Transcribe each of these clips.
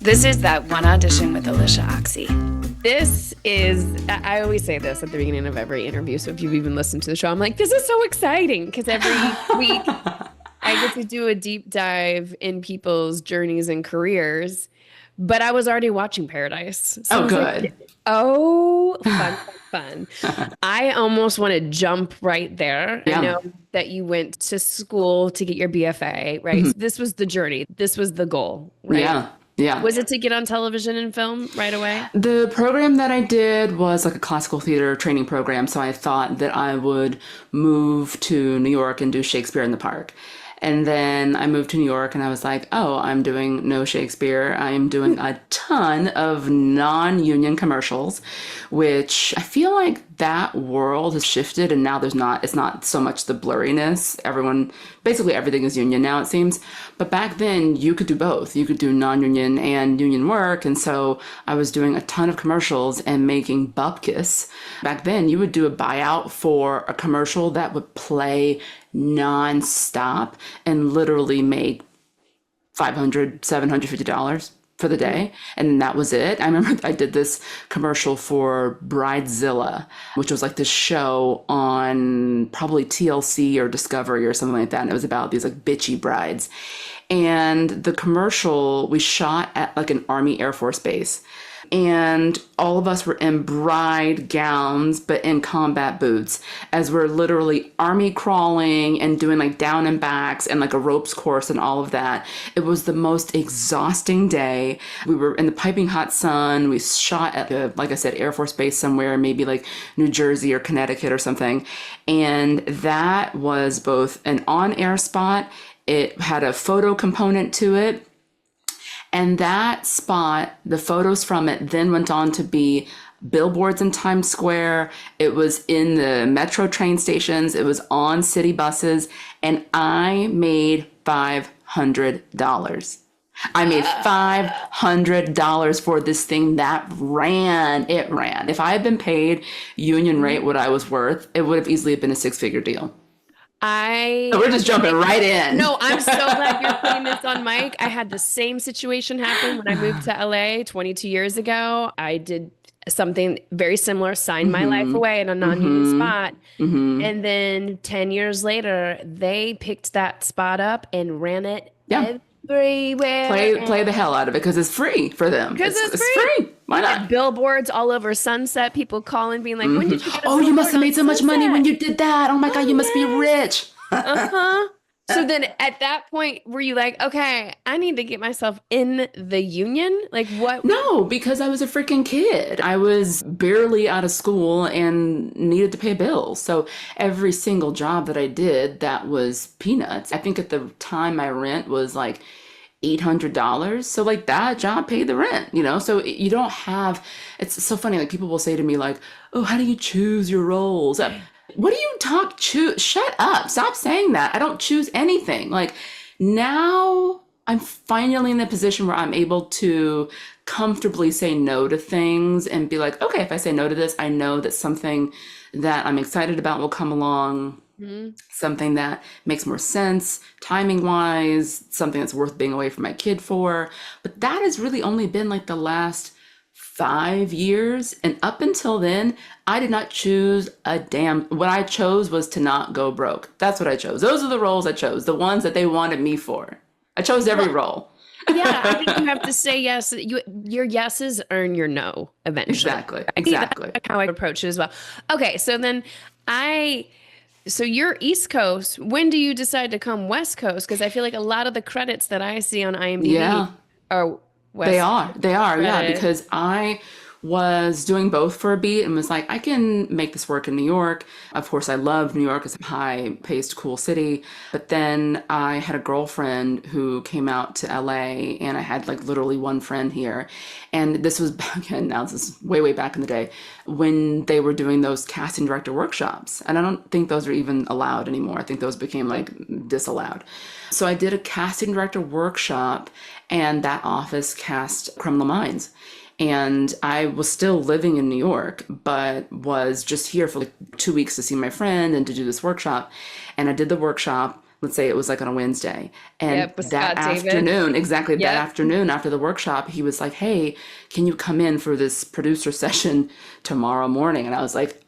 This is That One Audition with Alyshia, Ochse. This is, I always say this at the beginning of every interview. So if you've even listened to the show, I'm like, this is so exciting because every week I get to do a deep dive in people's journeys and careers. But I was already watching Paradise. So oh, good. Like, fun. I almost want to jump right there. Yeah. I know that you went to school to get your BFA, right? Mm-hmm. So this was the journey. This was the goal, right? Yeah. Was it to get on television and film right away? The program that I did was like a classical theater training program. So I thought that I would move to New York and do Shakespeare in the Park. And then I moved to New York and I was like, oh, I'm doing no Shakespeare. I'm doing a ton of non-union commercials, which I feel like that world has shifted and now it's not so much the blurriness. Basically everything is union now, it seems. But back then you could do both. You could do non-union and union work. And so I was doing a ton of commercials and making bupkis. Back then you would do a buyout for a commercial that would play nonstop and literally make $500, $750 for the day. And that was it. I remember I did this commercial for Bridezilla, which was like this show on probably TLC or Discovery or something like that. And it was about these like bitchy brides. And the commercial we shot at like an Army Air Force base. And all of us were in bride gowns, but in combat boots, as we're literally army crawling and doing like down and backs and like a ropes course and all of that. It was the most exhausting day. We were in the piping hot sun. We shot at like I said, Air Force Base somewhere, maybe like New Jersey or Connecticut or something. And that was both an on-air spot. It had a photo component to it. And that spot, the photos from it then went on to be billboards in Times Square. It was in the metro train stations. It was on city buses. And I made $500. I made $500 for this thing that ran. It ran. If I had been paid union rate what I was worth, it would have easily been a six-figure deal. So we're just jumping right in. No, I'm so glad you're putting this on mic. I had the same situation happen when I moved to LA 22 years ago. I did something very similar, signed my life away in a non-union spot. And then 10 years later, they picked that spot up and ran it everywhere. Play the hell out of it because it's free for them. Because it's free. Why not? Billboards all over Sunset, people calling, being like, when did you get a you must have made so much Sunset? money when you did that. Oh my God, you must be rich. So then at that point, were you like, okay, I need to get myself in the union? Like what? No, because I was a freaking kid. I was barely out of school and needed to pay bills. So every single job that I did, that was peanuts. I think at the time my rent was like $800. So like that job paid the rent, so you don't have, it's so funny. Like people will say to me like, oh, how do you choose your roles? What do you choose? Shut up. Stop saying that. I don't choose anything. Like now I'm finally in the position where I'm able to comfortably say no to things and be like, okay, if I say no to this, I know that something that I'm excited about will come along. Something that makes more sense timing wise, something that's worth being away from my kid for. But that has really only been like the last 5 years. And up until then, I did not choose a damn. What I chose was to not go broke. That's what I chose. Those are the roles I chose, the ones that they wanted me for. I chose every role. Yeah, I think you have to say yes. Your yeses earn your no eventually. Exactly. That's how I approach it as well. Okay, so then so you're East Coast. When do you decide to come West Coast? Because I feel like a lot of the credits that I see on IMDb are West Coast. They are, yeah, because I was doing both for a beat and was like, I can make this work in New York. Of course, I love New York. It's a high-paced, cool city. But then I had a girlfriend who came out to LA, and I had like literally one friend here. And this was back in, now this is way, way back in the day, when they were doing those casting director workshops. And I don't think those are even allowed anymore. I think those became like disallowed. So I did a casting director workshop, and that office cast Criminal Minds. And I was still living in New York, but was just here for like 2 weeks to see my friend and to do this workshop. And I did the workshop. let's say it was like on a Wednesday. And Yep, with that Scott David. afternoon, exactly that Yep. afternoon after the workshop, he was like, hey, can you come in for this producer session tomorrow morning? And I was like,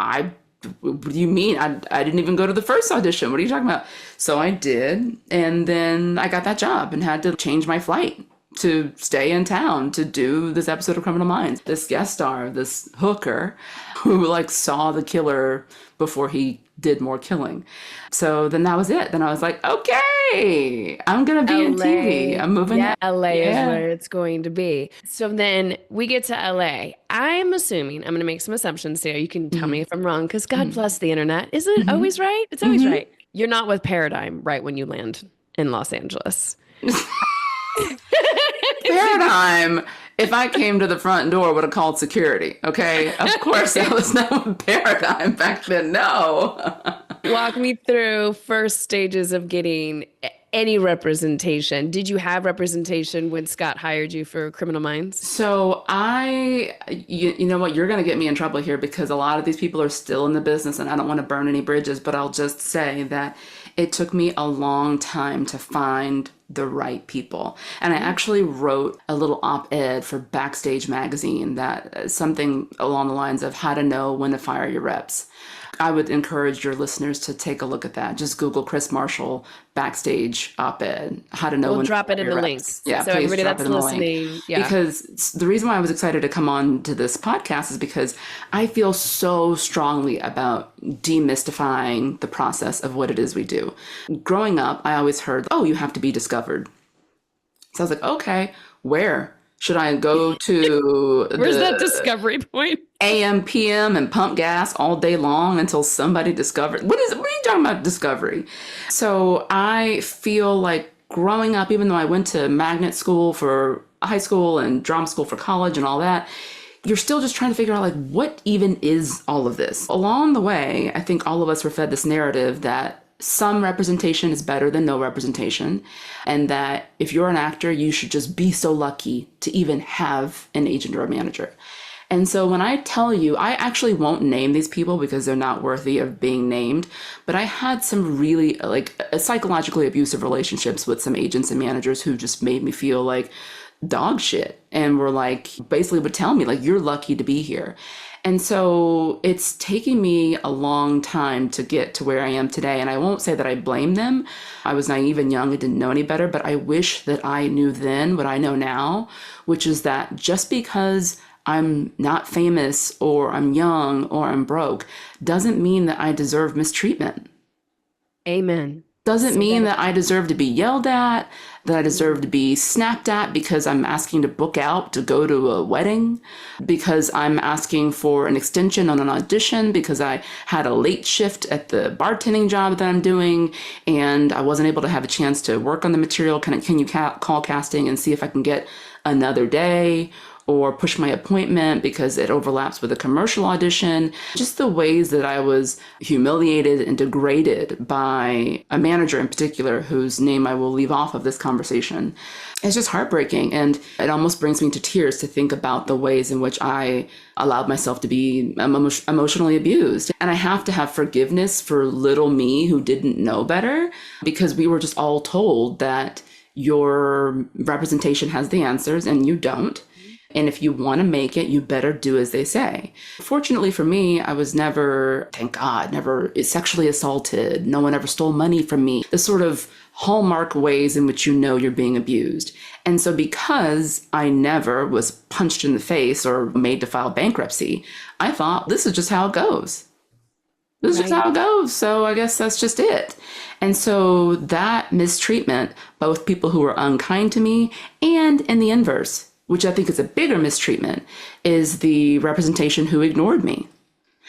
what do you mean? I didn't even go to the first audition. What are you talking about? So I did. And then I got that job and had to change my flight to stay in town to do this episode of Criminal Minds. This guest star, this hooker who like saw the killer before he did more killing. So then that was it. Then I was like, okay, I'm going to be in TV. I'm moving. Yeah, LA is Yeah. where it's going to be. So then we get to LA. I'm assuming, I'm going to make some assumptions here. You can tell me if I'm wrong, because God bless the internet. Isn't it always right? It's always right. You're not with Paradigm right when you land in Los Angeles. Paradigm, if I came to the front door, would have called security. Okay. Of course, I was not with Paradigm back then. No. Walk me through first stages of getting any representation. Did you have representation when Scott hired you for Criminal Minds? So you know what? You're going to get me in trouble here because a lot of these people are still in the business and I don't want to burn any bridges, but I'll just say that it took me a long time to find the right people. And I actually wrote a little op-ed for Backstage magazine that something along the lines of how to know when to fire your reps. I would encourage your listeners to take a look at that. Just Google Krys Marshall Backstage op-ed, how to know when to drop it fire in your the reps. links. Yeah, So please everybody drop that's it in the link. listening, yeah. Because the reason why I was excited to come on to this podcast is because I feel so strongly about demystifying the process of what it is we do. Growing up, I always heard, oh, you have to be discovered. So I was like, okay, where? Should I go to Where's the that discovery point? AM, PM and pump gas all day long until somebody discovered? What are you talking about discovery? So I feel like growing up, even though I went to magnet school for high school and drama school for college and all that, you're still just trying to figure out like, what even is all of this? Along the way, I think all of us were fed this narrative that some representation is better than no representation, and that if you're an actor, you should just be so lucky to even have an agent or a manager. And so when I tell you, I actually won't name these people because they're not worthy of being named, but I had some really like psychologically abusive relationships with some agents and managers who just made me feel like dog shit and were like, basically would tell me like, you're lucky to be here. And so it's taking me a long time to get to where I am today. And I won't say that I blame them. I was naive and young and didn't know any better, but I wish that I knew then what I know now, which is that just because I'm not famous or I'm young or I'm broke doesn't mean that I deserve mistreatment. Amen. Doesn't mean that I deserve to be yelled at, that I deserve to be snapped at because I'm asking to book out to go to a wedding, because I'm asking for an extension on an audition, because I had a late shift at the bartending job that I'm doing and I wasn't able to have a chance to work on the material. Can you call casting and see if I can get another day? Or push my appointment because it overlaps with a commercial audition. Just the ways that I was humiliated and degraded by a manager in particular, whose name I will leave off of this conversation. It's just heartbreaking. And it almost brings me to tears to think about the ways in which I allowed myself to be emotionally abused. And I have to have forgiveness for little me who didn't know better, because we were just all told that your representation has the answers and you don't. And if you want to make it, you better do as they say. Fortunately for me, I was never, thank God, never sexually assaulted. No one ever stole money from me. The sort of hallmark ways in which you know you're being abused. And so because I never was punched in the face or made to file bankruptcy, I thought this is just how it goes. This is just how it goes. So I guess that's just it. And so that mistreatment, both people who were unkind to me and in the inverse, which I think is a bigger mistreatment, is the representation who ignored me.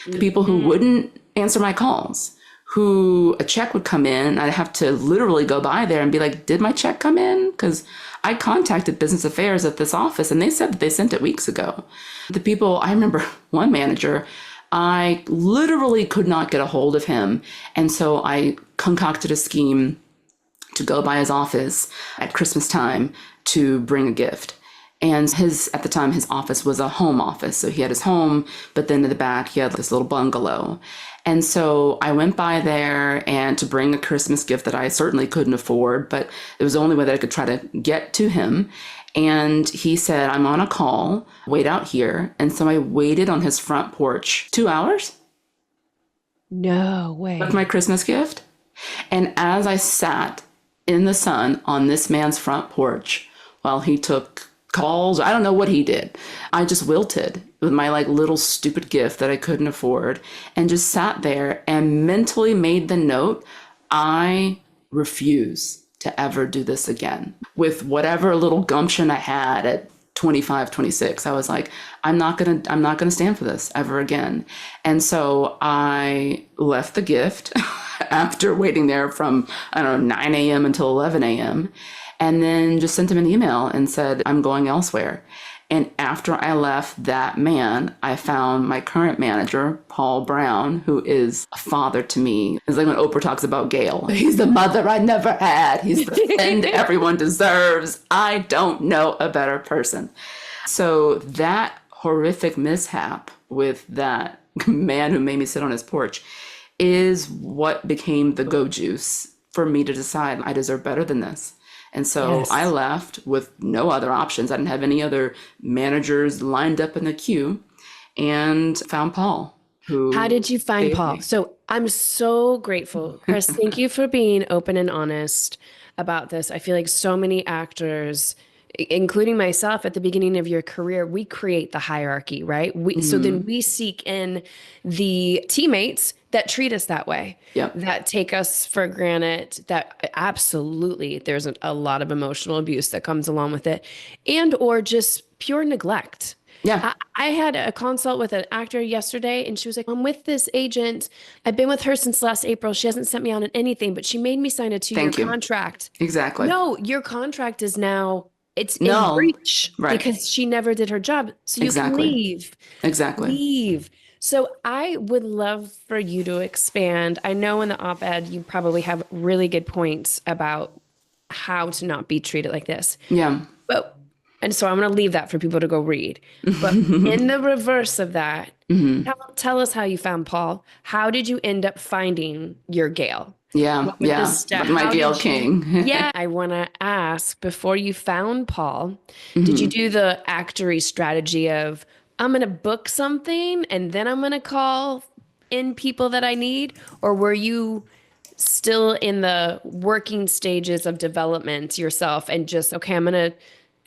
The people who wouldn't answer my calls, who a check would come in, and I'd have to literally go by there and be like, did my check come in? Because I contacted business affairs at this office and they said that they sent it weeks ago. The people, I remember one manager, I literally could not get a hold of him. And so I concocted a scheme to go by his office at Christmas time to bring a gift. And at the time, his office was a home office. So he had his home, but then in the back, he had this little bungalow. And so I went by there and to bring a Christmas gift that I certainly couldn't afford, but it was the only way that I could try to get to him. And he said, I'm on a call, wait out here. And so I waited on his front porch 2 hours. No way. With my Christmas gift. And as I sat in the sun on this man's front porch while he took calls, I don't know what he did, I just wilted with my like little stupid gift that I couldn't afford and just sat there and mentally made the note, I refuse to ever do this again. With whatever little gumption I had at 25, 26, I was like, I'm not gonna stand for this ever again. And so I left the gift after waiting there from, I don't know, 9 a.m. until 11 a.m. and then just sent him an email and said, I'm going elsewhere. And after I left that man, I found my current manager, Paul Brown, who is a father to me. It's like when Oprah talks about Gail. He's the mother I never had. He's the friend everyone deserves. I don't know a better person. So that horrific mishap with that man who made me sit on his porch is what became the go juice for me to decide I deserve better than this. And so Yes. I left with no other options. I didn't have any other managers lined up in the queue and found Paul. How did you find saved Paul? me. So I'm so grateful. Krys, thank you for being open and honest about this. I feel like so many actors, including myself at the beginning of your career, we create the hierarchy, right? So then we seek in the teammates that treat us that way, Yep. that take us for granted, that absolutely there's a lot of emotional abuse that comes along with it, and or just pure neglect. Yeah. I had a consult with an actor yesterday and she was like, I'm with this agent. I've been with her since last April. She hasn't sent me on anything, but she made me sign a 2-year Thank you. contract. Exactly. No, your contract is now, it's in No. breach Right. because she never did her job. So you can Exactly. leave. Exactly. Leave. So I would love for you to expand. I know in the op-ed you probably have really good points about how to not be treated like this. Yeah. And so I'm going to leave that for people to go read. But in the reverse of that, tell us how you found Paul. How did you end up finding your Gail? Yeah. What were the Yeah. steps? My How Gail did you- King. Yeah. I want to ask, before you found Paul, did you do the actory strategy of, I'm going to book something and then I'm going to call in people that I need? Or were you still in the working stages of development yourself and just, okay, I'm going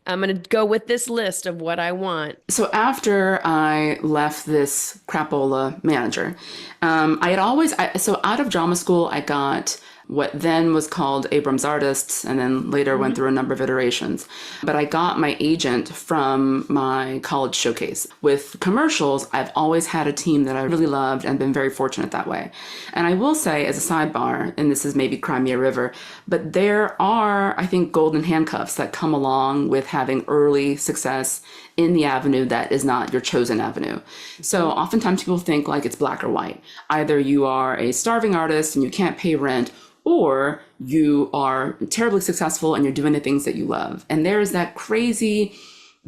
to go with this list of what I want? So after I left this crapola manager, so out of drama school, I got what then was called Abrams Artists, and then later went through a number of iterations. But I got my agent from my college showcase. With commercials, I've always had a team that I really loved and been very fortunate that way. And I will say, as a sidebar, and this is maybe Crimea River, but there are, I think, golden handcuffs that come along with having early success in the avenue that is not your chosen avenue. So oftentimes people think like it's black or white. Either you are a starving artist and you can't pay rent, or you are terribly successful and you're doing the things that you love. And there's that crazy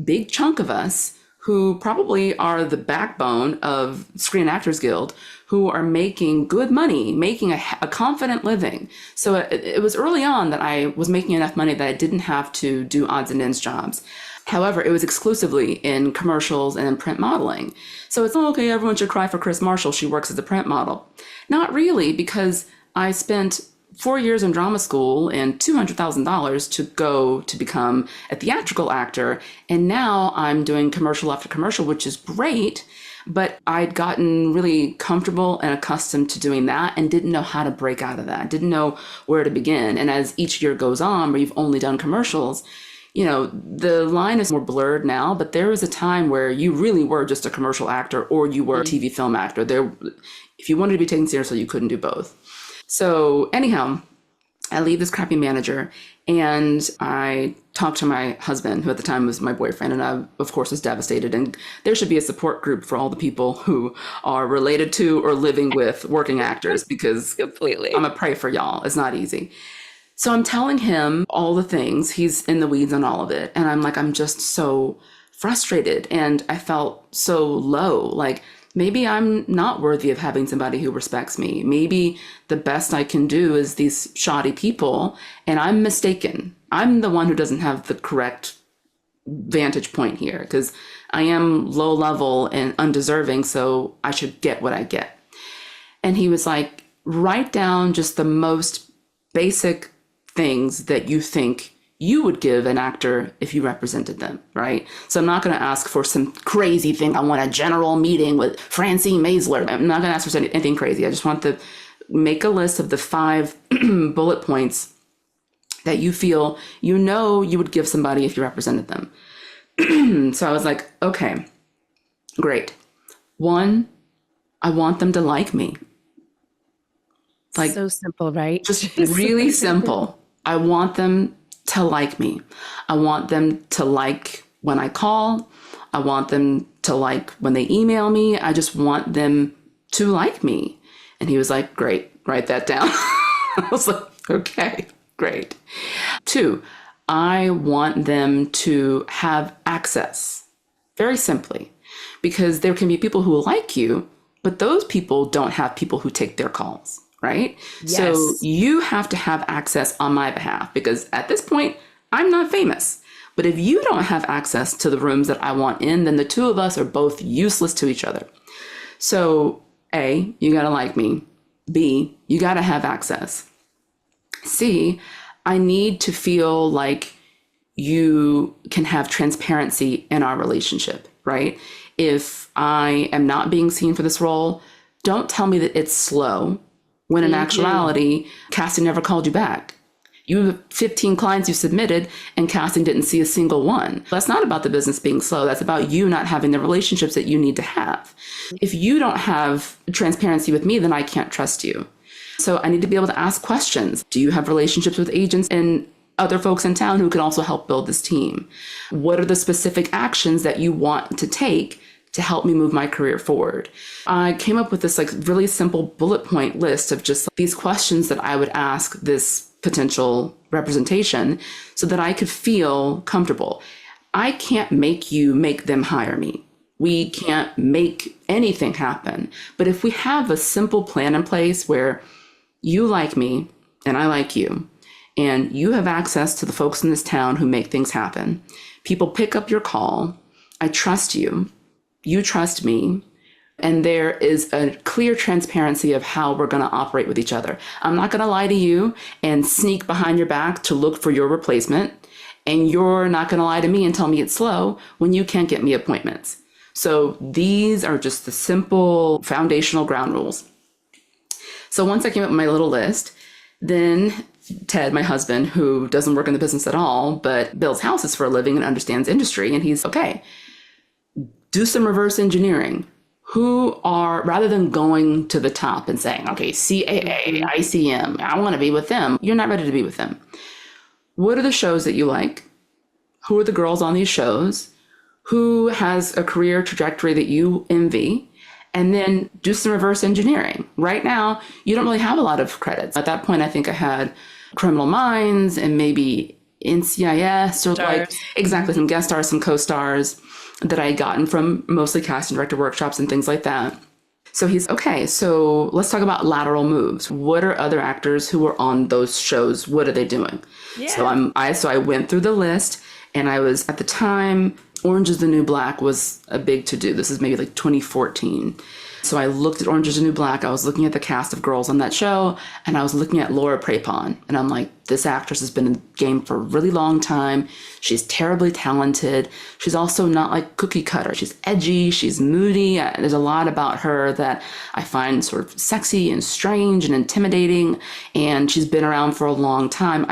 big chunk of us who probably are the backbone of Screen Actors Guild, who are making good money, making a confident living. So it was early on that I was making enough money that I didn't have to do odds and ends jobs. However, it was exclusively in commercials and in print modeling. So it's, okay, everyone should cry for Krys Marshall. She works as a print model. Not really, because I spent 4 years in drama school and $200,000 to go to become a theatrical actor. And now I'm doing commercial after commercial, which is great. But I'd gotten really comfortable and accustomed to doing that and didn't know how to break out of that, didn't know where to begin. And as each year goes on, where you've only done commercials, you know, the line is more blurred now, but there was a time where you really were just a commercial actor or you were a TV film actor. If you wanted to be taken seriously, you couldn't do both. So anyhow, I leave this crappy manager and I talked to my husband, who at the time was my boyfriend, and I, of course, was devastated. And there should be a support group for all the people who are related to or living with working actors, because Completely. I'm a pray for y'all. It's not easy. So I'm telling him all the things. He's in the weeds on all of it. And I'm like, I'm just so frustrated. And I felt so low. Like, maybe I'm not worthy of having somebody who respects me. Maybe the best I can do is these shoddy people, and I'm mistaken. I'm the one who doesn't have the correct vantage point here because I am low level and undeserving. So I should get what I get. And he was like, write down just the most basic things that you think you would give an actor if you represented them, right? So I'm not going to ask for some crazy thing. I want a general meeting with Francine Maisler. I'm not going to ask for anything crazy. I just want to make a list of the 5 bullet points that you feel you would give somebody if you represented them. So I was like, okay, great. 1, I want them to like me. Like, so simple, right? Just really simple. I want them to like me. I want them to like when I call. I want them to like when they email me. I just want them to like me. And he was like, great, write that down. I was like, okay, great. 2, I want them to have access, very simply, because there can be people who like you, but those people don't have people who take their calls. Right? Yes. So you have to have access on my behalf because at this point, I'm not famous. But if you don't have access to the rooms that I want in, then the 2 of us are both useless to each other. So A, you got to like me. B, you got to have access. C, I need to feel like you can have transparency in our relationship, right? If I am not being seen for this role, don't tell me that it's slow. When in actuality, casting never called you back. You have 15 clients you submitted and casting didn't see a single one. That's not about the business being slow. That's about you not having the relationships that you need to have. If you don't have transparency with me, then I can't trust you. So I need to be able to ask questions. Do you have relationships with agents and other folks in town who can also help build this team? What are the specific actions that you want to take to help me move my career forward? I came up with this like really simple bullet point list of just these questions that I would ask this potential representation so that I could feel comfortable. I can't make you make them hire me. We can't make anything happen. But if we have a simple plan in place where you like me and I like you, and you have access to the folks in this town who make things happen, people pick up your call, I trust you, you trust me, and there is a clear transparency of how we're going to operate with each other. I'm not going to lie to you and sneak behind your back to look for your replacement, and you're not going to lie to me and tell me it's slow when you can't get me appointments. So these are just the simple foundational ground rules. So once I came up with my little list, then Ted, my husband, who doesn't work in the business at all, but builds houses for a living and understands industry, and he's okay. Do some reverse engineering. Who are, rather than going to the top and saying, okay, CAA, ICM, I want to be with them. You're not ready to be with them. What are the shows that you like? Who are the girls on these shows? Who has a career trajectory that you envy? And then do some reverse engineering. Right now, you don't really have a lot of credits. At that point, I think I had Criminal Minds and maybe NCIS or like exactly some guest stars, some co-stars that I had gotten from mostly casting director workshops and things like that. So he's okay. So let's talk about lateral moves. What are other actors who were on those shows? What are they doing? Yeah. So I went through the list, and I was at the time, Orange is the New Black was a big to-do. This is maybe like 2014. So I looked at Orange is the New Black. I was looking at the cast of girls on that show, and I was looking at Laura Prepon. And I'm like, this actress has been in the game for a really long time. She's terribly talented. She's also not like cookie cutter. She's edgy. She's moody. There's a lot about her that I find sort of sexy and strange and intimidating. And she's been around for a long time.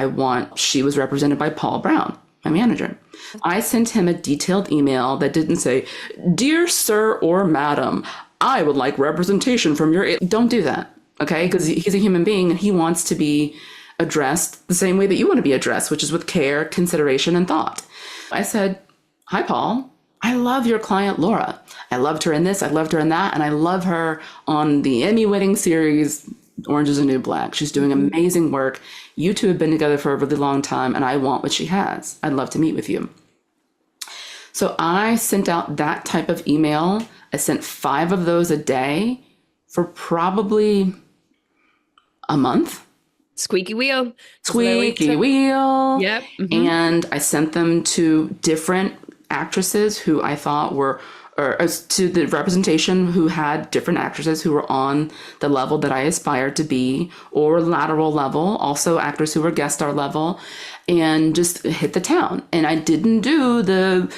She was represented by Paul Brown, my manager. I sent him a detailed email that didn't say, "Dear sir or madam, I would like representation from your..." Don't do that, okay? Because he's a human being and he wants to be addressed the same way that you want to be addressed, which is with care, consideration, and thought. I said, "Hi, Paul. I love your client, Laura. I loved her in this, I loved her in that, and I love her on the Emmy-winning series, Orange is the New Black. She's doing amazing work. You two have been together for a really long time, and I want what she has. I'd love to meet with you. So I sent out that type of email. I sent 5 of those a day for probably a month. Squeaky wheel. Squeaky wheel. Yep. And I sent them to different actresses who I thought were, or to the representation who had different actresses who were on the level that I aspired to be, or lateral level, also actors who were guest star level, and just hit the town. And I didn't do the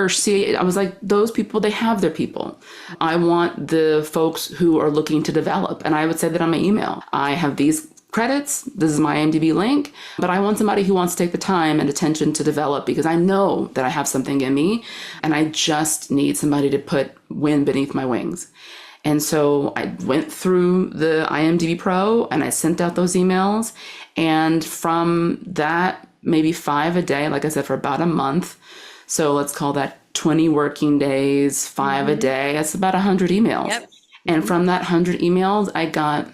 see, I was like, those people, they have their people. I want the folks who are looking to develop. And I would say that on my email, I have these credits, this is my IMDb link, but I want somebody who wants to take the time and attention to develop, because I know that I have something in me and I just need somebody to put wind beneath my wings. And so I went through the IMDb Pro and I sent out those emails. And from that, maybe 5 a day, like I said, for about a month. So let's call that 20 working days, 5 a day. That's about 100 emails. Yep. And from that 100 emails, I got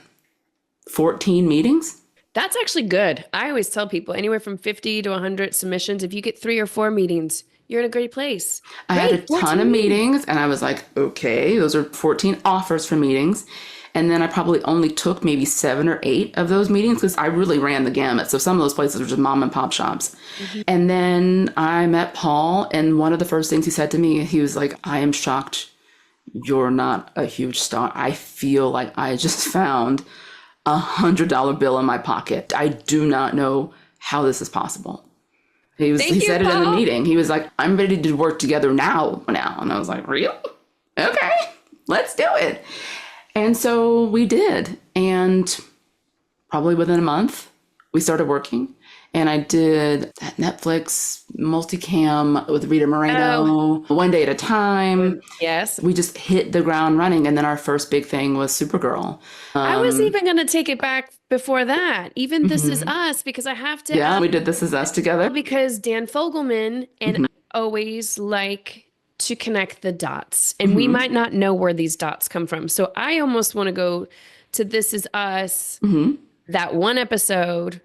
14 meetings. That's actually good. I always tell people anywhere from 50 to 100 submissions. If you get 3 or 4 meetings, you're in a great place. I had a ton of meetings and I was like, okay, those are 14 offers for meetings. And then I probably only took maybe 7 or 8 of those meetings because I really ran the gamut. So some of those places were just mom and pop shops. And then I met Paul, and one of the first things he said to me, he was like, I am shocked you're not a huge star. I feel like I just found $100 bill in my pocket. I do not know how this is possible. He said it in the meeting. He was like, I'm ready to work together now. And I was like, really? Okay, let's do it. And so we did. And probably within a month, we started working. And I did that Netflix multicam with Rita Moreno, One Day at a Time. Yes. We just hit the ground running. And then our first big thing was Supergirl. I was even going to take it back before that. Even This Is Us, because I have to. Yeah, we did This Is Us together. Because Dan Fogelman and I always like to connect the dots. And we might not know where these dots come from. So I almost want to go to This Is Us, that one episode,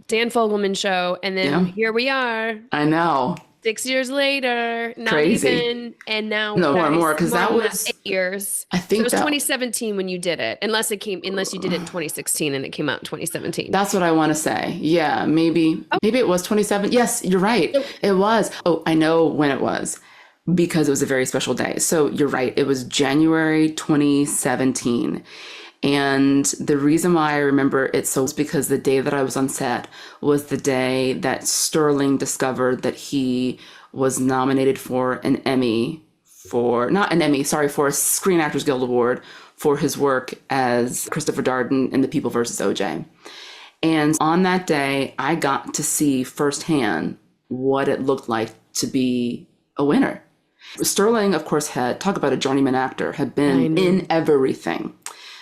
Dan Fogelman show, and then here we are. I know. 6 years later, not Crazy. Even, and now more, because that was 8 years. I think so it was 2017 when you did it, unless you did it in 2016 and it came out in 2017. That's what I want to say. Yeah, maybe it was 27. Yes, you're right. It was. Oh, I know when it was, because it was a very special day. So you're right. It was January 2017. And the reason why I remember it so is because the day that I was on set was the day that Sterling discovered that he was nominated for an Emmy for a Screen Actors Guild Award for his work as Christopher Darden in The People vs. OJ. And on that day, I got to see firsthand what it looked like to be a winner. Sterling, of course, talk about a journeyman actor, had been in everything.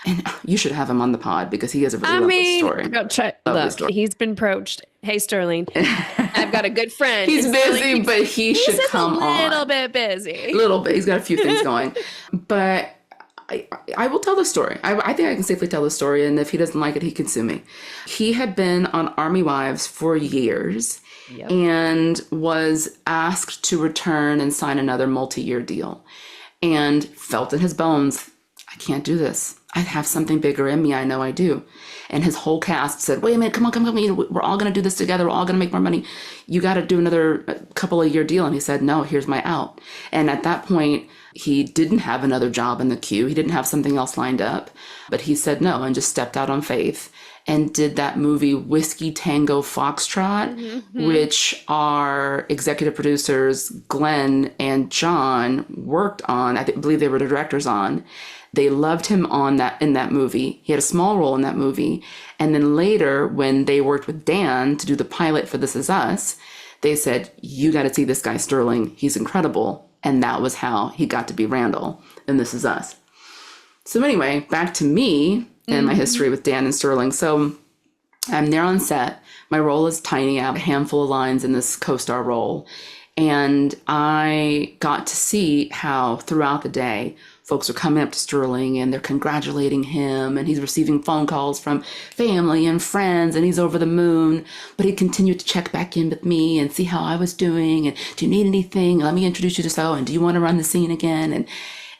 And you should have him on the pod because he has a really lovely story. He's been approached. Hey, Sterling, I've got a good friend. He's busy, but he should come on. He's a little bit busy. A little bit. He's got a few things going. But I will tell the story. I think I can safely tell the story. And if he doesn't like it, he can sue me. He had been on Army Wives for years and was asked to return and sign another multi-year deal, and felt in his bones, I can't do this. I have something bigger in me. I know I do. And his whole cast said, wait a minute, come on. We're all going to do this together. We're all going to make more money. You got to do another couple of year deal. And he said, no, here's my out. And at that point, he didn't have another job in the queue. He didn't have something else lined up. But he said no and just stepped out on faith and did that movie Whiskey Tango Foxtrot, which our executive producers, Glenn and John, worked on. I believe they were the directors on. They loved him in that movie. He had a small role in that movie. And then later, when they worked with Dan to do the pilot for This Is Us, they said, you got to see this guy, Sterling. He's incredible. And that was how he got to be Randall in This Is Us. So anyway, back to me and my history with Dan and Sterling. So I'm there on set. My role is tiny. I have a handful of lines in this co-star role. And I got to see how throughout the day, folks are coming up to Sterling and they're congratulating him, and he's receiving phone calls from family and friends, and he's over the moon. But he continued to check back in with me and see how I was doing, and do you need anything? Let me introduce you to so, and do you want to run the scene again? And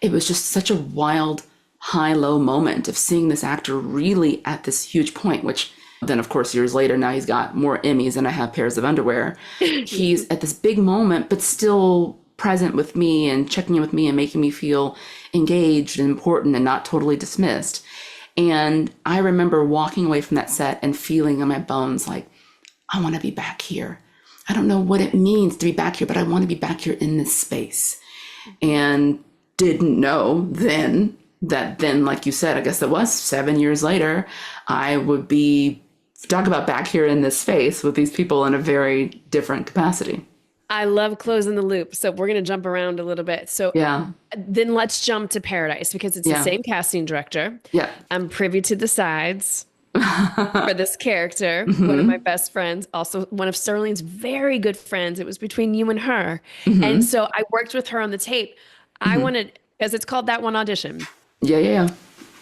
it was just such a wild high-low moment of seeing this actor really at this huge point, which then, of course, years later, now he's got more Emmys than I have pairs of underwear. He's at this big moment, but still present with me and checking in with me and making me feel engaged and important and not totally dismissed. And I remember walking away from that set and feeling in my bones like, I want to be back here. I don't know what it means to be back here, but I want to be back here in this space. And didn't know then that then, like you said, I guess it was 7 years later, I would be, talk about back here in this space with these people in a very different capacity. I love closing the loop. So we're going to jump around a little bit. So then let's jump to Paradise, because it's the same casting director. Yeah. I'm privy to the sides for this character, one of my best friends, also one of Sterling's very good friends. It was between you and her. And so I worked with her on the tape. I wanted, because it's called That One Audition. Yeah.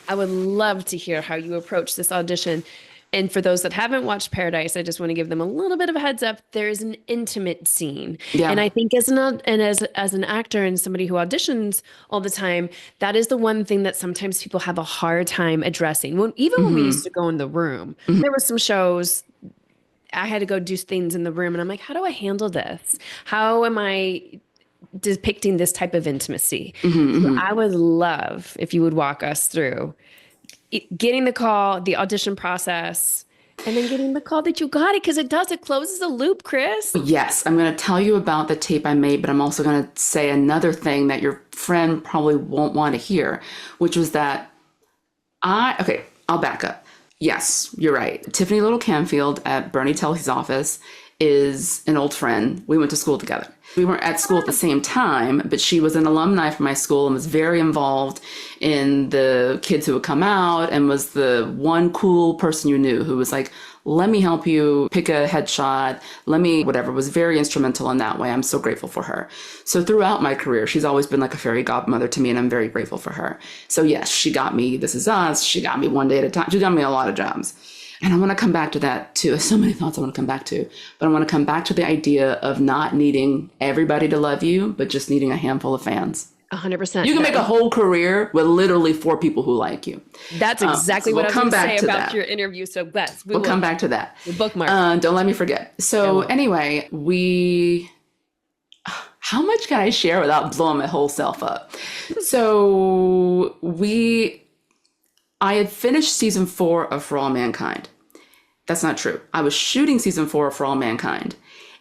I would love to hear how you approach this audition. And for those that haven't watched Paradise, I just want to give them a little bit of a heads up. There's an intimate scene. Yeah. And I think as an actor and somebody who auditions all the time, that is the one thing that sometimes people have a hard time addressing. When we used to go in the room, there were some shows I had to go do things in the room, and I'm like, how do I handle this? How am I depicting this type of intimacy? So I would love if you would walk us through getting the call, the audition process, and then getting the call that you got it, because it closes a loop, Krys. Yes, I'm going to tell you about the tape I made, but I'm also going to say another thing that your friend probably won't want to hear, which was that I'll back up. Yes, you're right. Tiffany Little Canfield at Bernie Telley's office is an old friend. We went to school together. We weren't at school at the same time, but she was an alumni from my school and was very involved in the kids who would come out, and was the one cool person you knew who was like, let me help you pick a headshot. Was very instrumental in that way. I'm so grateful for her. So throughout my career, she's always been like a fairy godmother to me, and I'm very grateful for her. So yes, she got me This Is Us. She got me One Day at a Time. She got me a lot of jobs. And I want to come back to that too. There's so many thoughts I want to come back to, but I want to come back to the idea of not needing everybody to love you, but just needing a handful of fans. 100%. You can make a whole career with literally 4 people who like you. That's exactly what I was going to say about your interview. So we'll come back to that. The bookmark. Don't let me forget. So anyway, how much can I share without blowing my whole self up? So I had finished season 4 of For All Mankind. That's not true. I was shooting season 4 of For All Mankind,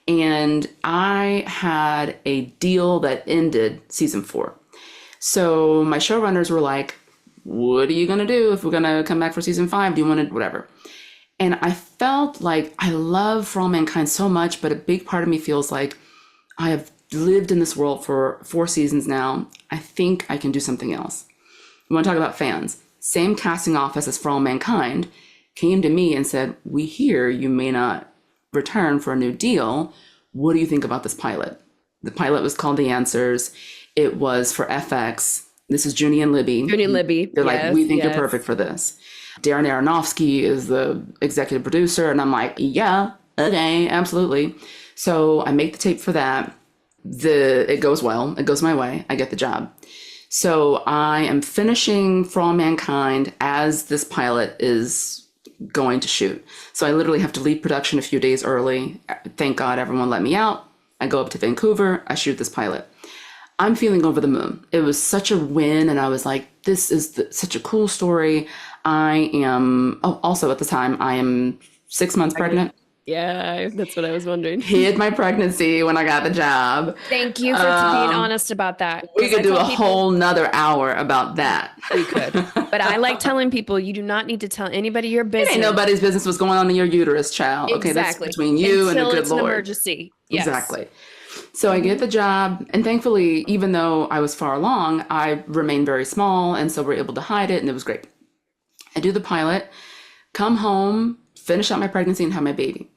and I had a deal that ended season 4. So my showrunners were like, what are you going to do if we're going to come back for season 5? Do you want to, whatever? And I felt like I love For All Mankind so much, but a big part of me feels like I have lived in this world for 4 seasons now. I think I can do something else. You want to talk about fans? Same casting office as For All Mankind came to me and said, we hear you may not return for a new deal. What do you think about this pilot? The pilot was called The Answers. It was for FX. This is Junie and Libby. They're like, we think you're perfect for this. Darren Aronofsky is the executive producer. And I'm like, yeah, okay, absolutely. So I make the tape for that. It goes well. It goes my way. I get the job. So I am finishing For All Mankind as this pilot is going to shoot. So I literally have to leave production a few days early. Thank God everyone let me out. I go up to Vancouver. I shoot this pilot. I'm feeling over the moon. It was such a win. And I was like, this is such a cool story. Also at the time, I am 6 months pregnant. Yeah, that's what I was wondering. Hid my pregnancy when I got the job. Thank you for being honest about that. We could do a whole nother hour about that. We could. But I like telling people you do not need to tell anybody your business. It ain't nobody's business what's going on in your uterus, child. Exactly. Okay, that's between you and the good it's Lord. An emergency. Yes. Exactly. So I get the job, and thankfully, even though I was far along, I remained very small, and so we're able to hide it, and it was great. I do the pilot, come home, finish out my pregnancy, and have my baby.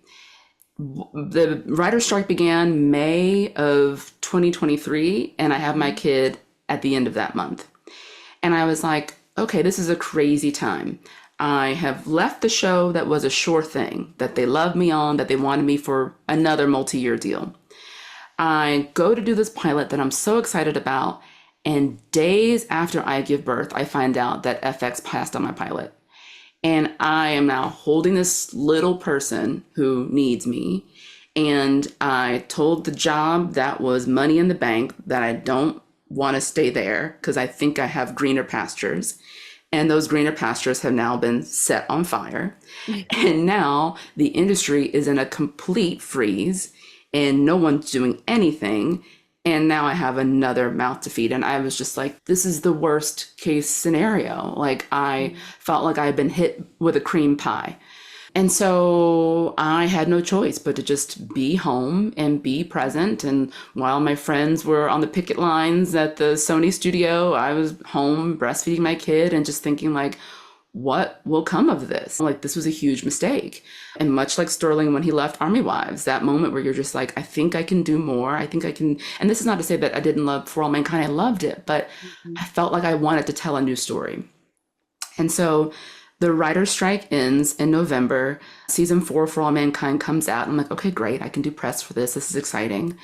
The writer's strike began May of 2023, and I have my kid at the end of that month. And I was like, okay, this is a crazy time. I have left the show that was a sure thing, that they loved me on, that they wanted me for another multi-year deal. I go to do this pilot that I'm so excited about, and days after I give birth, I find out that FX passed on my pilot. And I am now holding this little person who needs me. And I told the job that was money in the bank that I don't want to stay there because I think I have greener pastures. And those greener pastures have now been set on fire. And now the industry is in a complete freeze and no one's doing anything. And now I have another mouth to feed. And I was just like, this is the worst case scenario. Like, I felt like I had been hit with a cream pie. And so I had no choice but to just be home and be present. And while my friends were on the picket lines at the Sony studio, I was home breastfeeding my kid and just thinking like, what will come of this? Like, this was a huge mistake. And much like Sterling when he left Army Wives, that moment where you're just like, I think I can do more. I think I can. And this is not to say that I didn't love For All Mankind. I loved it, but I felt like I wanted to tell a new story. And so the writer's strike ends in November. Season 4 For All Mankind comes out. I'm like, okay, great. I can do press for this. This is exciting.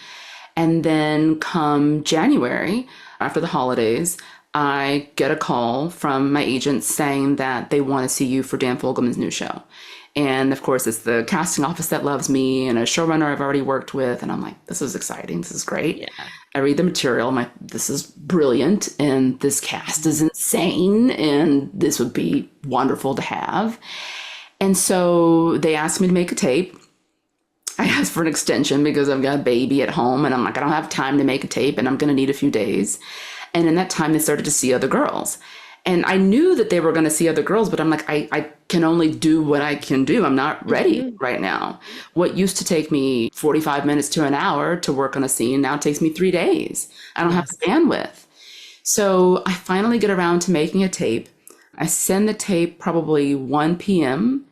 And then come January, after the holidays, I get a call from my agent saying that they want to see you for Dan Fogelman's new show. And of course, it's the casting office that loves me and a showrunner I've already worked with. And I'm like, this is exciting. This is great. Yeah. I read the material. I'm like, this is brilliant. And this cast is insane. And this would be wonderful to have. And so they asked me to make a tape. I asked for an extension because I've got a baby at home. And I'm like, I don't have time to make a tape and I'm going to need a few days. And in that time, they started to see other girls. And I knew that they were going to see other girls, but I'm like, I can only do what I can do. I'm not ready right now. What used to take me 45 minutes to an hour to work on a scene now takes me 3 days. I don't have the bandwidth. So I finally get around to making a tape. I send the tape probably 1 p.m.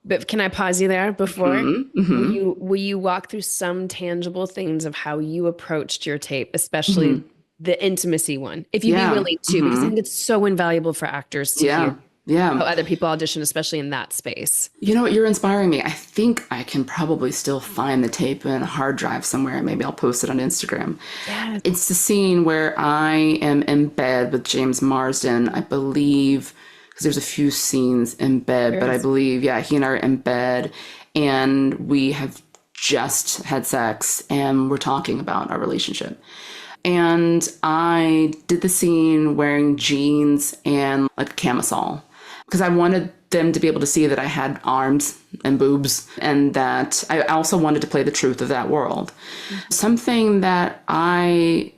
But can I pause you there before? Will you walk through some tangible things of how you approached your tape, especially the intimacy one, if you'd be willing to, because I think it's so invaluable for actors to hear how other people audition, especially in that space. You know what? You're inspiring me. I think I can probably still find the tape in a hard drive somewhere. Maybe I'll post it on Instagram. Yes. It's the scene where I am in bed with James Marsden, I believe, because there's a few scenes in bed, but I believe, he and I are in bed and we have just had sex and we're talking about our relationship. And I did the scene wearing jeans and like a camisole because I wanted them to be able to see that I had arms and boobs and that I also wanted to play the truth of that world. Something that I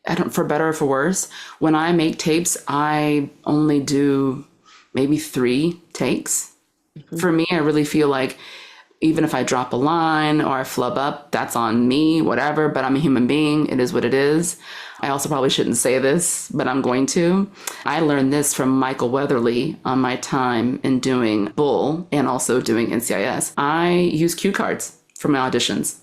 don't, for better or for worse, when I make tapes, I only do maybe 3 takes. For me, I really feel like even if I drop a line or I flub up, that's on me, whatever, but I'm a human being. It is what it is. I also probably shouldn't say this, but I'm going to. I learned this from Michael Weatherly on my time in doing Bull and also doing NCIS. I use cue cards for my auditions.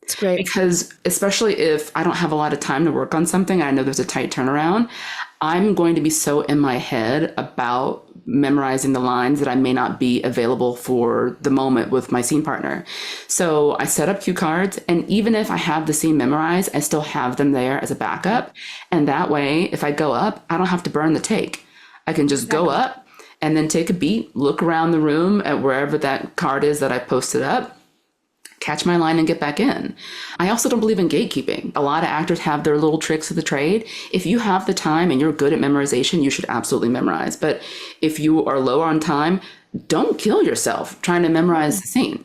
It's great. Because especially if I don't have a lot of time to work on something, I know there's a tight turnaround, I'm going to be so in my head about memorizing the lines that I may not be available for the moment with my scene partner. So I set up cue cards, and even if I have the scene memorized, I still have them there as a backup. And that way, if I go up, I don't have to burn the take. I can just go up and then take a beat, look around the room at wherever that card is that I posted up, catch my line and get back in. I also don't believe in gatekeeping. A lot of actors have their little tricks of the trade. If you have the time and you're good at memorization, you should absolutely memorize. But if you are low on time, don't kill yourself trying to memorize the scene.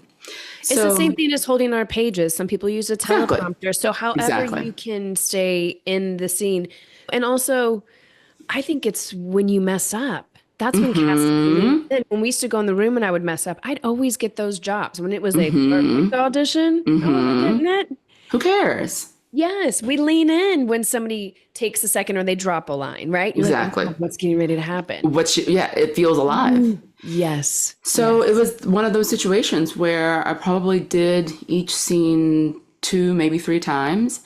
It's the same thing as holding our pages. Some people use a teleprompter. So however you can stay in the scene. And also, I think it's when you mess up. That's when casting. When we used to go in the room and I would mess up, I'd always get those jobs. When it was a perfect audition, didn't it? Who cares? Yes, we lean in when somebody takes a second or they drop a line, right? You're exactly. Like, oh, what's getting ready to happen? It feels alive. Yes. So it was one of those situations where I probably did each scene 2, maybe 3 times.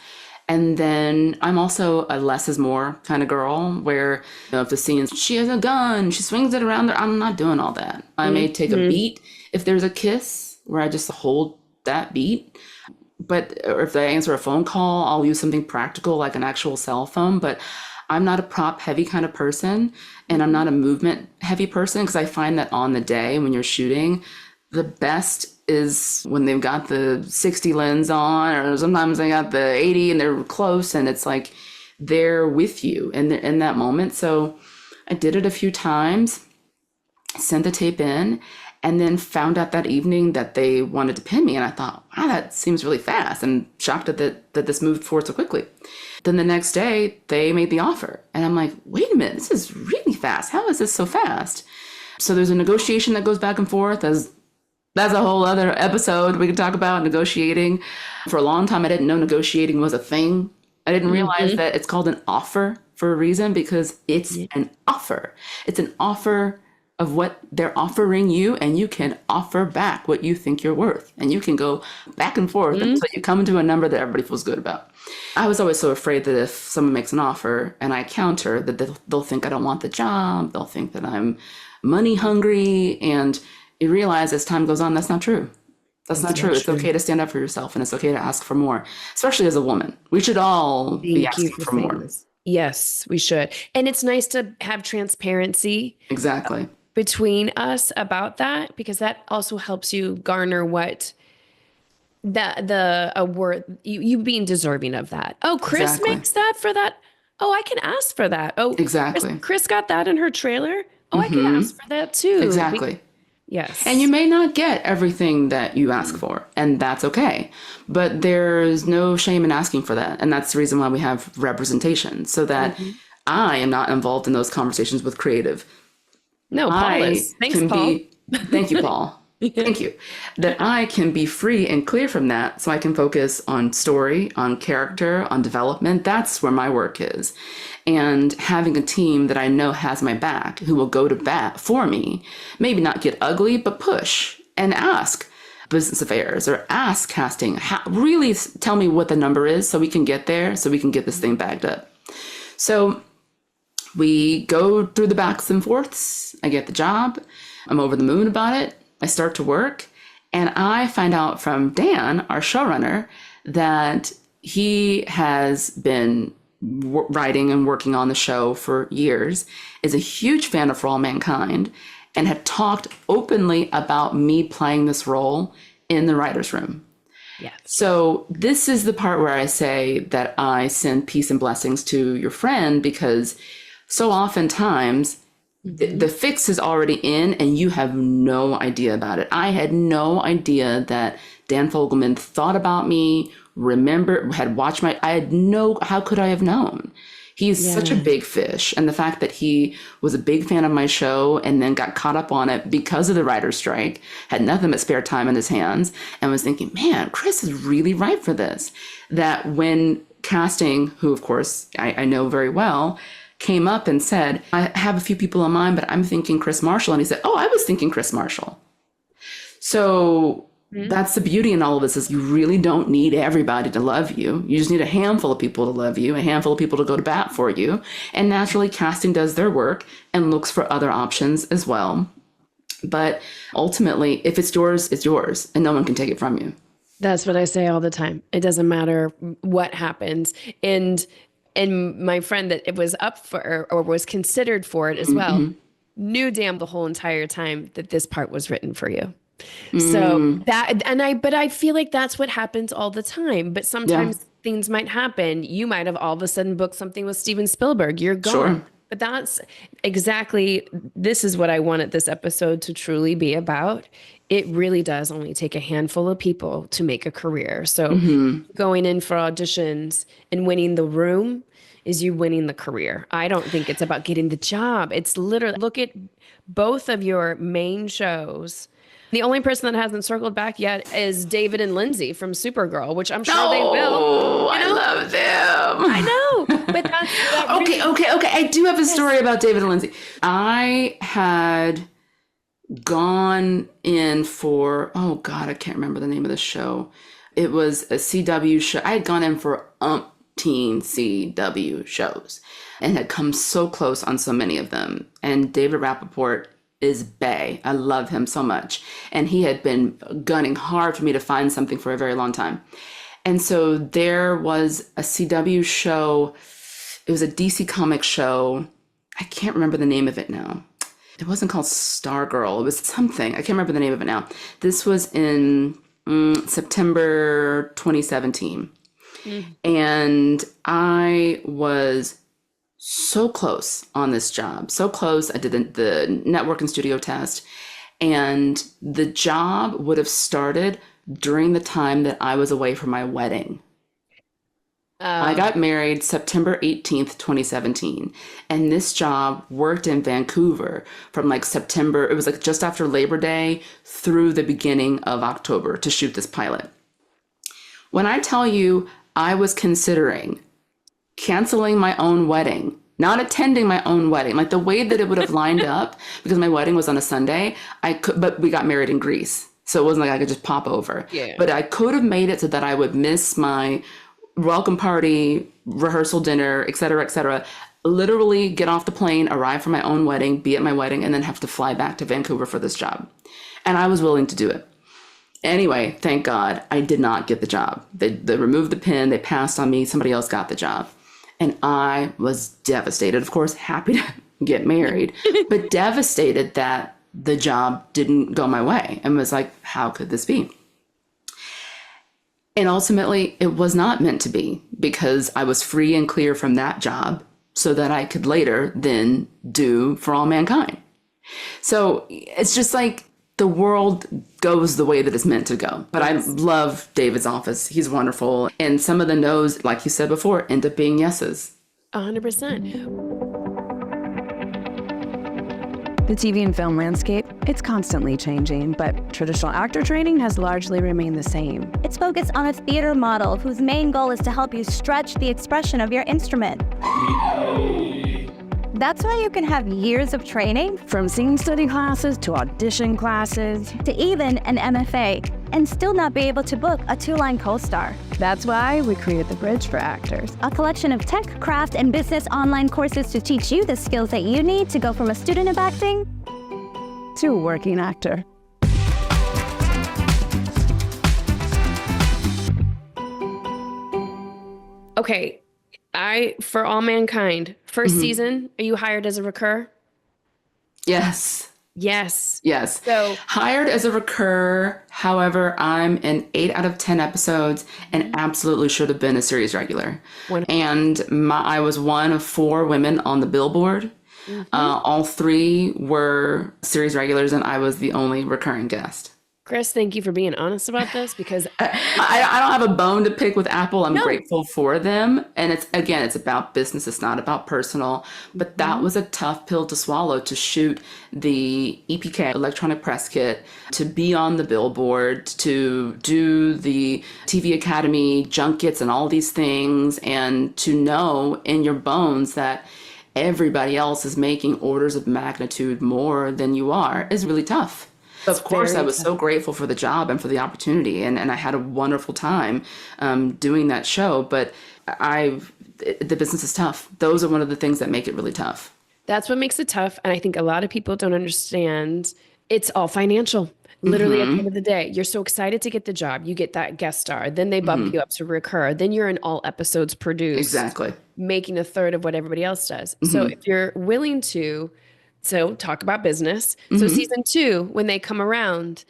And then I'm also a less is more kind of girl where, if the scene, she has a gun, she swings it around there, I'm not doing all that. I may take a beat if there's a kiss where I just hold that beat. Or if I answer a phone call, I'll use something practical like an actual cell phone. But I'm not a prop heavy kind of person, and I'm not a movement heavy person, because I find that on the day when you're shooting, the best is when they've got the 60 lens on, or sometimes they got the 80 and they're close, and it's like they're with you in that moment. So I did it a few times, sent the tape in, and then found out that evening that they wanted to pin me. And I thought, wow, that seems really fast, and shocked that this moved forward so quickly. Then the next day they made the offer, and I'm like, wait a minute, this is really fast. How is this so fast? So there's a negotiation that goes back and forth. That's a whole other episode we can talk about, negotiating. For a long time, I didn't know negotiating was a thing. I didn't realize that it's called an offer for a reason, because it's an offer. It's an offer of what they're offering you, and you can offer back what you think you're worth. And you can go back and forth until you come to a number that everybody feels good about. I was always so afraid that if someone makes an offer and I counter, that they'll think I don't want the job. They'll think that I'm money hungry. And you realize as time goes on, that's not true. That's not true. It's okay to stand up for yourself, and it's okay to ask for more, especially as a woman. We should all be asking for more. Yes, we should. And it's nice to have transparency. Exactly. Between us about that, because that also helps you garner what the award, you being deserving of that. Oh, Krys makes that for that. Oh, I can ask for that. Oh, exactly. Krys got that in her trailer. Oh, I can ask for that too. Exactly. Yes. And you may not get everything that you ask for, and that's okay. But there's no shame in asking for that. And that's the reason why we have representation, so that I am not involved in those conversations with creative. No, Paul is. Thanks, Paul. Thank you, Paul. Thank you. That I can be free and clear from that, so I can focus on story, on character, on development. That's where my work is. And having a team that I know has my back, who will go to bat for me, maybe not get ugly, but push and ask business affairs or ask casting, really tell me what the number is so we can get there, so we can get this thing bagged up. So we go through the backs and forths. I get the job. I'm over the moon about it. I start to work, and I find out from Dan, our showrunner, that he has been writing and working on the show for years, is a huge fan of For All Mankind, and had talked openly about me playing this role in the writer's room. Yes. So this is the part where I say that I send peace and blessings to your friend, because so oftentimes the fix is already in and you have no idea about it. I had no idea that Dan Fogelman thought about me, had watched how could I have known? He's such a big fish. And the fact that he was a big fan of my show and then got caught up on it because of the writer's strike, had nothing but spare time in his hands, and was thinking, man, Krys is really right for this. That when casting, who of course I know very well, came up and said, I have a few people in mind, but I'm thinking Krys Marshall. And he said, oh, I was thinking Krys Marshall. So that's the beauty in all of this, is you really don't need everybody to love you. You just need a handful of people to love you, a handful of people to go to bat for you. And naturally, casting does their work and looks for other options as well. But ultimately, if it's yours, it's yours, and no one can take it from you. That's what I say all the time. It doesn't matter what happens. And my friend that it was up for, or was considered for it as well, knew damn the whole entire time that this part was written for you. So but I feel like that's what happens all the time. But sometimes things might happen. You might have all of a sudden booked something with Steven Spielberg. You're gone. Sure. But that's exactly, this is what I wanted this episode to truly be about. It really does only take a handful of people to make a career. So going in for auditions and winning the room is you winning the career. I don't think it's about getting the job. It's literally, look at both of your main shows. The only person that hasn't circled back yet is David and Lindsay from Supergirl, which I'm sure they will. I love them. I know. But that's okay. I do have a story about David and Lindsay. I had gone in for, oh God, I can't remember the name of the show. It was a CW show. I had gone in for teen CW shows and had come so close on so many of them. And David Rappaport is bae. I love him so much. And he had been gunning hard for me to find something for a very long time. And so there was a CW show. It was a DC Comics show. I can't remember the name of it now. It wasn't called Stargirl. It was something. I can't remember the name of it now. This was in September 2017. And I was so close on this job. So close. I did the network and studio test. And the job would have started during the time that I was away for my wedding. I got married September 18th, 2017. And this job worked in Vancouver from like September. It was like just after Labor Day through the beginning of October to shoot this pilot. When I tell you I was considering canceling my own wedding, not attending my own wedding, like the way that it would have lined up, because my wedding was on a Sunday, but we got married in Greece. So it wasn't like I could just pop over. Yeah. But I could have made it so that I would miss my welcome party, rehearsal dinner, et cetera, literally get off the plane, arrive for my own wedding, be at my wedding, and then have to fly back to Vancouver for this job. And I was willing to do it. Anyway, thank God, I did not get the job. They removed the pin, they passed on me, somebody else got the job. And I was devastated, of course, happy to get married, but devastated that the job didn't go my way and was like, how could this be? And ultimately, it was not meant to be, because I was free and clear from that job so that I could later then do For All Mankind. So it's just like the world goes the way that it's meant to go. But I love David's office. He's wonderful. And some of the no's, like you said before, end up being yeses. 100%. The TV and film landscape, it's constantly changing, but traditional actor training has largely remained the same. It's focused on a theater model whose main goal is to help you stretch the expression of your instrument. That's why you can have years of training, From scene study classes to audition classes. to even an MFA, and still not be able to book a 2-line co-star. That's why we created The Bridge for Actors. A collection of tech, craft, and business online courses to teach you the skills that you need to go from a student of acting To a working actor. Okay, For All Mankind, first season, are you hired as a recur? Yes. Yes. Yes. So hired as a recur. However, I'm in 8 out of 10 episodes and absolutely should have been a series regular. And I was one of 4 women on the billboard. All 3 were series regulars, and I was the only recurring guest. Krys, thank you for being honest about this, because I don't have a bone to pick with Apple. I'm grateful for them. And it's about business. It's not about personal. But that was a tough pill to swallow, to shoot the EPK, electronic press kit, to be on the billboard, to do the TV Academy junkets and all these things, and to know in your bones that everybody else is making orders of magnitude more than you are is really tough. Of course, I was so grateful for the job and for the opportunity, and I had a wonderful time doing that show. But the business is tough. Those are one of the things that make it really tough. that's what makes it tough. And I think a lot of people don't understand it's all financial. Literally at the end of the day, you're so excited to get the job. You get that guest star. Then they bump you up to recur. Then you're in all episodes produced. Exactly. Making a third of what everybody else does. So if you're willing to, talk about business. So season 2, when they come around,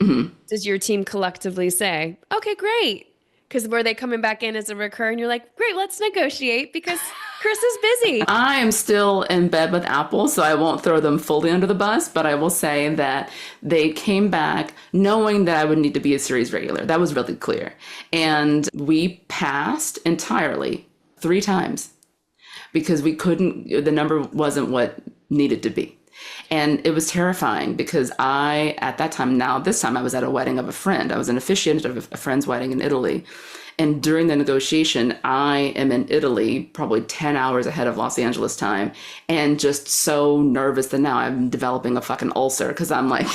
does your team collectively say, okay, great? Because were they coming back in as a recur and you're like, great, let's negotiate because Krys is busy. I am still in bed with Apple, so I won't throw them fully under the bus, but I will say that they came back knowing that I would need to be a series regular. That was really clear. And we passed entirely 3 times because we couldn't, the number wasn't what needed to be. And it was terrifying because at that time, this time I was at a wedding of a friend. I was an officiant of a friend's wedding in Italy. And during the negotiation, I am in Italy, probably 10 hours ahead of Los Angeles time, and just so nervous that now I'm developing a fucking ulcer because I'm like,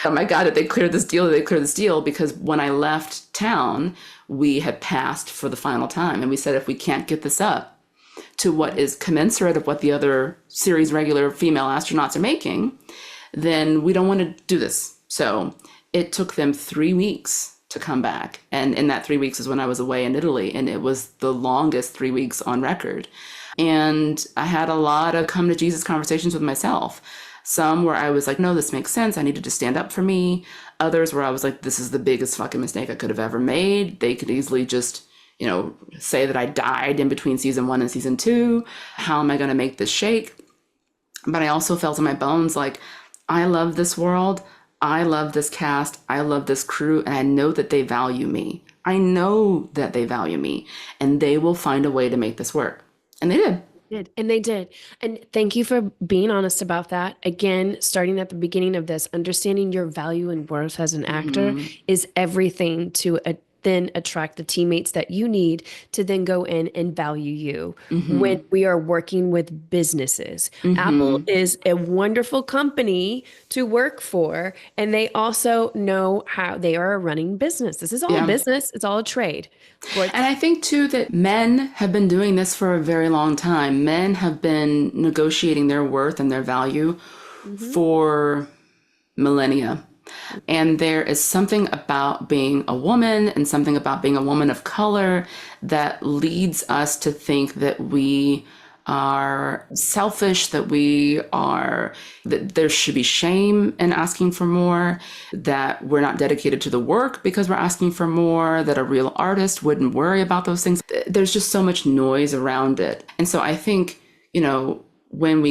oh my God, did they clear this deal? Did they clear this deal? Because when I left town, we had passed for the final time. And we said, if we can't get this up to what is commensurate of what the other series regular female astronauts are making, then we don't want to do this. So it took them 3 weeks to come back. And in that 3 weeks is when I was away in Italy. And it was the longest 3 weeks on record. And I had a lot of come to Jesus conversations with myself. Some where I was like, no, this makes sense. I needed to stand up for me. Others where I was like, this is the biggest fucking mistake I could have ever made. They could easily just, say that I died in between season 1 and season 2. How am I going to make this shake? But I also felt in my bones like, I love this world. I love this cast. I love this crew. And I know that they value me. I know that they value me. And they will find a way to make this work. And they did. And they did. And thank you for being honest about that. Again, starting at the beginning of this, understanding your value and worth as an actor is everything to then attract the teammates that you need to then go in and value you when we are working with businesses. Apple is a wonderful company to work for, and they also know how they are a running business. This is all a business. It's all a trade. And I think, too, that men have been doing this for a very long time. Men have been negotiating their worth and their value for millennia. And there is something about being a woman and something about being a woman of color that leads us to think that we are selfish, that there should be shame in asking for more, that we're not dedicated to the work because we're asking for more, that a real artist wouldn't worry about those things. There's just so much noise around it. And so I think, when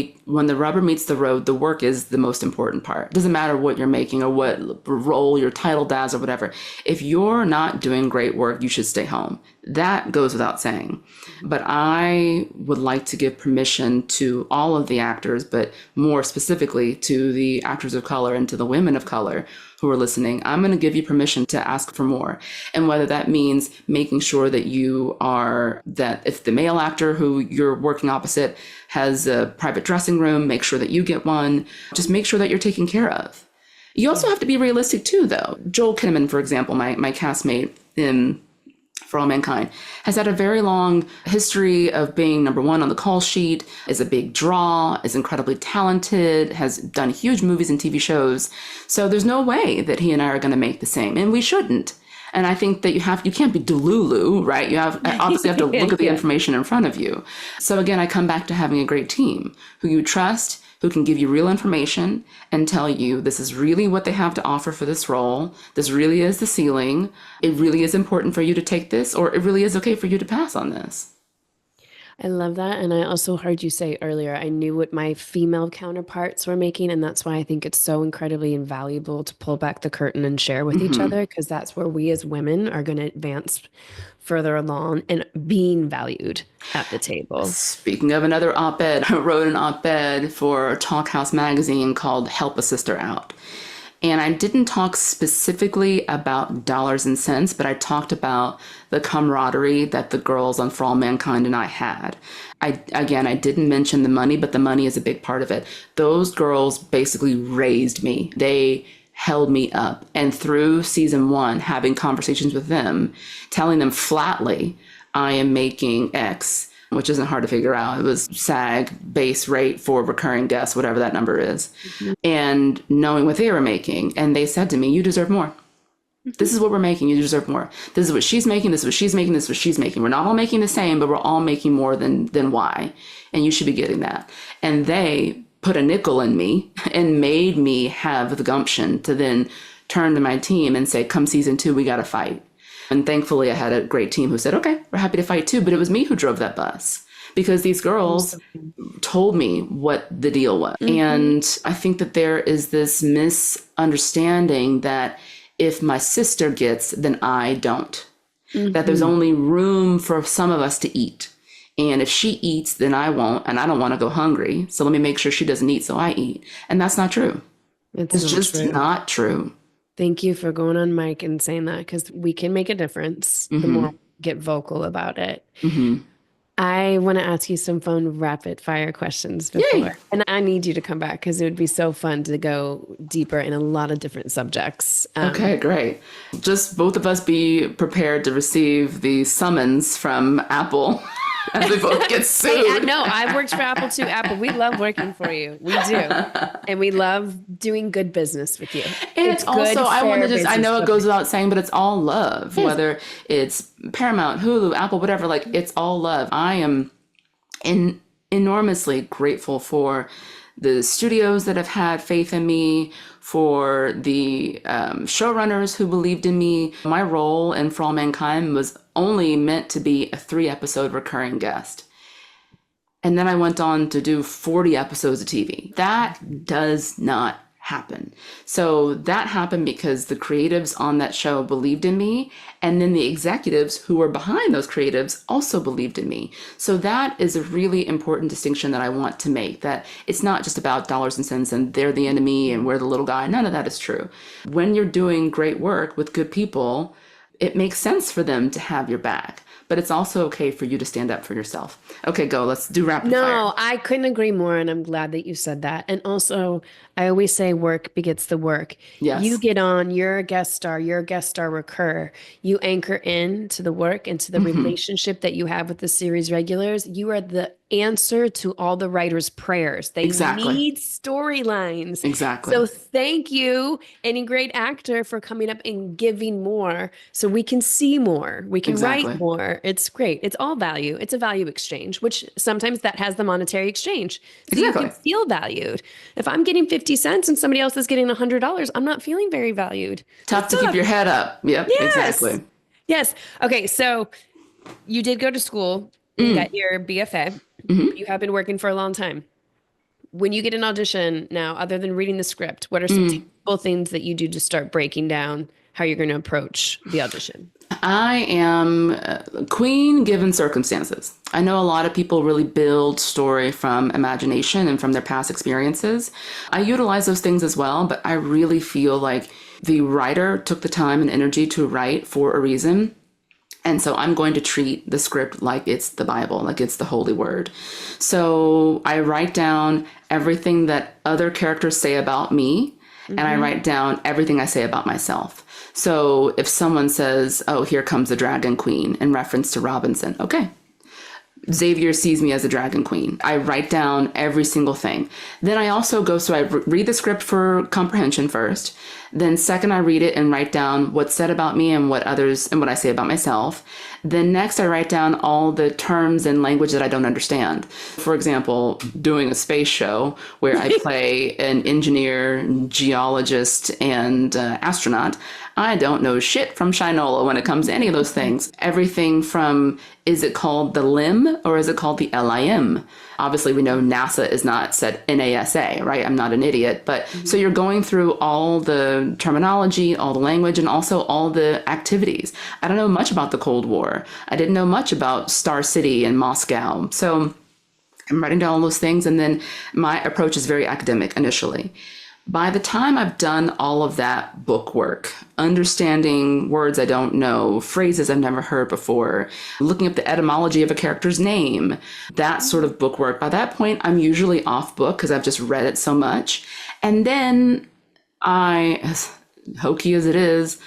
the rubber meets the road, the work is the most important part. It doesn't matter what you're making or what role you're titled as or whatever. If you're not doing great work, you should stay home. That goes without saying. But I would like to give permission to all of the actors, but more specifically to the actors of color and to the women of color who are listening. I'm going to give you permission to ask for more. And whether that means making sure that that if the male actor who you're working opposite has a private dressing room, make sure that you get one. Just make sure that you're taken care of. You also have to be realistic too, though. Joel Kinnaman, for example, my castmate in For All Mankind, has had a very long history of being number one on the call sheet, is a big draw, is incredibly talented, has done huge movies and TV shows. So there's no way that he and I are going to make the same, and we shouldn't. And I think that you can't be delulu, right? You obviously have to look at the information in front of you. So again, I come back to having a great team who you trust, who can give you real information and tell you this is really what they have to offer for this role. This really is the ceiling. It really is important for you to take this, or it really is okay for you to pass on this. I love that. And I also heard you say earlier, I knew what my female counterparts were making. And that's why I think it's so incredibly invaluable to pull back the curtain and share with each other, because that's where we as women are going to advance further along and being valued at the table. Speaking of another op-ed, I wrote an op-ed for Talkhouse magazine called Help a Sister Out. And I didn't talk specifically about dollars and cents, but I talked about the camaraderie that the girls on For All Mankind and I had. I didn't mention the money, but the money is a big part of it. Those girls basically raised me. They held me up. And through season 1, having conversations with them, telling them flatly, I am making X, which isn't hard to figure out. It was SAG base rate for recurring guests, whatever that number is. And knowing what they were making. And they said to me, you deserve more. This is what we're making. You deserve more. This is what she's making. This is what she's making. This is what she's making. We're not all making the same, but we're all making more than Y. And you should be getting that. And they put a nickel in me and made me have the gumption to then turn to my team and say, come season 2, we got to fight. And thankfully, I had a great team who said, okay, we're happy to fight too. But it was me who drove that bus because these girls told me what the deal was. And I think that there is this misunderstanding that if my sister gets, then I don't. That there's only room for some of us to eat. And if she eats, then I won't, and I don't want to go hungry. So let me make sure she doesn't eat, so I eat. And that's not true. It's just not true. Thank you for going on mic and saying that, because we can make a difference the more we get vocal about it. I want to ask you some fun rapid fire questions before. Yay. And I need you to come back because it would be so fun to go deeper in a lot of different subjects. Okay, great. Just both of us be prepared to receive the summons from Apple as we both get sued. No, I've worked for Apple too. Apple, we love working for you. We do. And we love doing good business with you. And it's also, I want to just, I know it goes without saying, but it's all love. Yes. Whether it's Paramount, Hulu, Apple, whatever, like it's all love. I am enormously grateful for the studios that have had faith in me, for the showrunners who believed in me. My role in For All Mankind was only meant to be a 3-episode recurring guest. And then I went on to do 40 episodes of TV. That does not happen. So that happened because the creatives on that show believed in me, and then the executives who were behind those creatives also believed in me. So that is a really important distinction that I want to make, that it's not just about dollars and cents and they're the enemy and we're the little guy. None of that is true. When you're doing great work with good people, it makes sense for them to have your back. But it's also okay for you to stand up for yourself. Okay, go. Let's do rapid fire. No, I couldn't agree more, and I'm glad that you said that. And also, I always say work begets the work. Yes. You get on, you're a guest star recur. You anchor in to the work and to the relationship that you have with the series regulars. You are the answer to all the writers' prayers. They need storylines. Exactly. So thank you, any great actor, for coming up and giving more so we can see more. We can write more. It's great. It's all value. It's a value exchange, which sometimes that has the monetary exchange. So you can feel valued. If I'm getting 50 cents and somebody else is getting $100, I'm not feeling very valued. Tough to keep your head up. Yep, yes. Exactly. Yes. Okay, so you did go to school. You got your BFA. You have been working for a long time. When you get an audition now, other than reading the script, what are some tangible things that you do to start breaking down how you're going to approach the audition? I am a queen given circumstances. I know a lot of people really build story from imagination and from their past experiences. I utilize those things as well, but I really feel like the writer took the time and energy to write for a reason. And so I'm going to treat the script like it's the Bible, like it's the holy word. So I write down everything that other characters say about me, and I write down everything I say about myself. So if someone says, oh, here comes the Dragon Queen, in reference to Robinson, okay. Xavier sees me as a Dragon Queen. I write down every single thing. Then I also go, so I read the script for comprehension first. Then second, I read it and write down what's said about me and what others and what I say about myself. Then next, I write down all the terms and language that I don't understand. For example, doing a space show where I play an engineer, geologist, and astronaut. I don't know shit from Shinola when it comes to any of those things. Everything from, is it called the LIM or is it called the LIM? Obviously, we know NASA is not said NASA, right? I'm not an idiot. But so you're going through all the terminology, all the language, and also all the activities. I don't know much about the Cold War. I didn't know much about Star City and Moscow. So I'm writing down all those things. And then my approach is very academic initially. By the time I've done all of that book work, understanding words I don't know, phrases I've never heard before, looking up the etymology of a character's name, that sort of book work, by that point, I'm usually off book because I've just read it so much. And then as hokey as it is,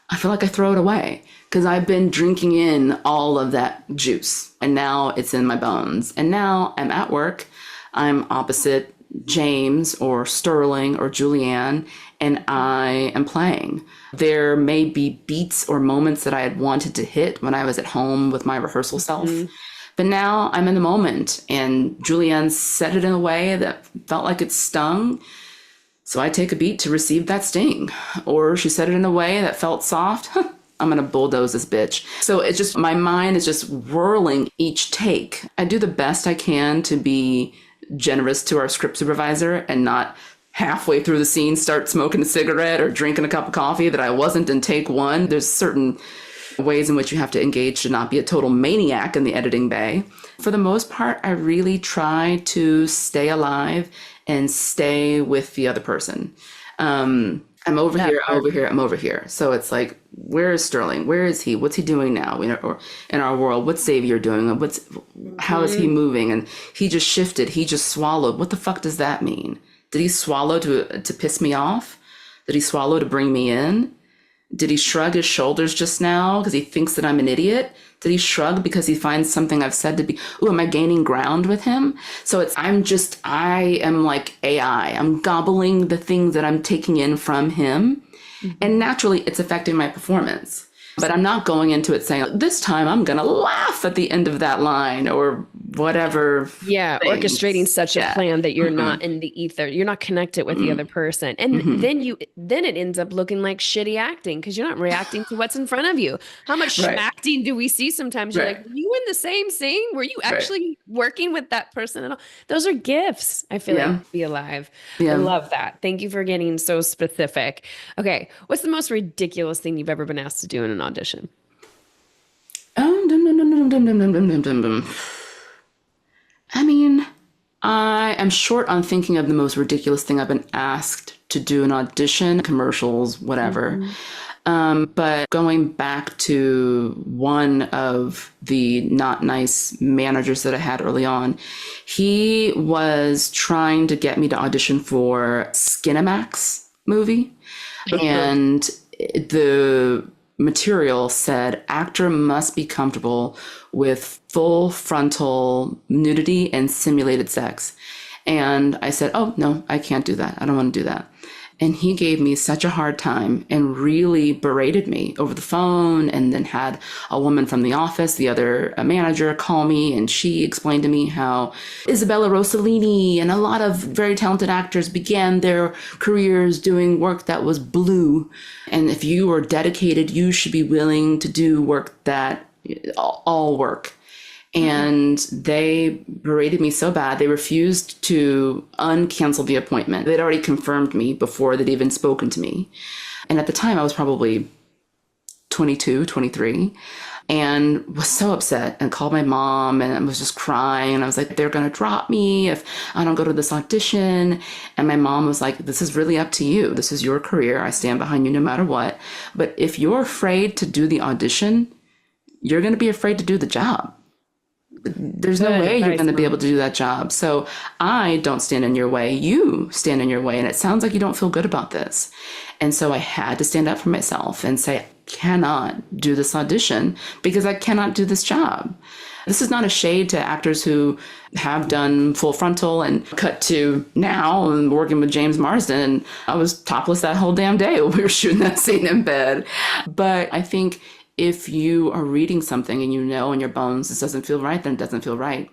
I feel like I throw it away because I've been drinking in all of that juice. And now it's in my bones. And now I'm at work. I'm opposite James or Sterling or Julianne, and I am playing. There may be beats or moments that I had wanted to hit when I was at home with my rehearsal self. But now I'm in the moment, and Julianne said it in a way that felt like it stung. So I take a beat to receive that sting. Or she said it in a way that felt soft. I'm going to bulldoze this bitch. So it's just, my mind is just whirling each take. I do the best I can to be generous to our script supervisor and not halfway through the scene start smoking a cigarette or drinking a cup of coffee that I wasn't in take one. There's certain ways in which you have to engage to not be a total maniac in the editing bay. For the most part, I really try to stay alive and stay with the other person. I'm over here, I'm over here, I'm over here. So it's like, where is Sterling? Where is he? What's he doing now or in our world? What's Xavier doing? How is he moving? And he just shifted. He just swallowed. What the fuck does that mean? Did he swallow to piss me off? Did he swallow to bring me in? Did he shrug his shoulders just now because he thinks that I'm an idiot? Did he shrug because he finds something I've said to be, am I gaining ground with him? So I am like AI. I'm gobbling the things that I'm taking in from him. And naturally, it's affecting my performance. But I'm not going into it saying, this time I'm going to laugh at the end of that line or whatever. Yeah, things. Orchestrating such a plan that you're not in the ether. You're not connected with the other person. And then it ends up looking like shitty acting because you're not reacting to what's in front of you. How much acting do we see sometimes? You're like, were you in the same scene? Were you actually working with that person at all? Those are gifts, I feel like, to be alive. I love that. Thank you for getting so specific. Okay, what's the most ridiculous thing you've ever been asked to do in an audition? I mean, I am short on thinking of the most ridiculous thing I've been asked to do an audition, commercials, whatever. But going back to one of the not nice managers that I had early on, he was trying to get me to audition for Skinamax movie. And the material said actor must be comfortable with full frontal nudity and simulated sex. And I said, oh, no, I can't do that. I don't want to do that. And he gave me such a hard time and really berated me over the phone, and then had a woman from the office, the other manager, call me, and she explained to me how Isabella Rossellini and a lot of very talented actors began their careers doing work that was blue. And if you are dedicated, you should be willing to do work that all work. And they berated me so bad, they refused to uncancel the appointment. They'd already confirmed me before they'd even spoken to me. And at the time, I was probably 22, 23, and was so upset and called my mom and I was just crying. And I was like, they're going to drop me if I don't go to this audition. And my mom was like, this is really up to you. This is your career. I stand behind you no matter what. But if you're afraid to do the audition, you're going to be afraid to do the job. There's no way you're going to be able to do that job. So I don't stand in your way. You stand in your way. And it sounds like you don't feel good about this. And so I had to stand up for myself and say, I cannot do this audition because I cannot do this job. This is not a shade to actors who have done full frontal and cut to now and working with James Marsden. And I was topless that whole damn day when we were shooting that scene in bed. But I think if you are reading something and you know in your bones this doesn't feel right, then it doesn't feel right.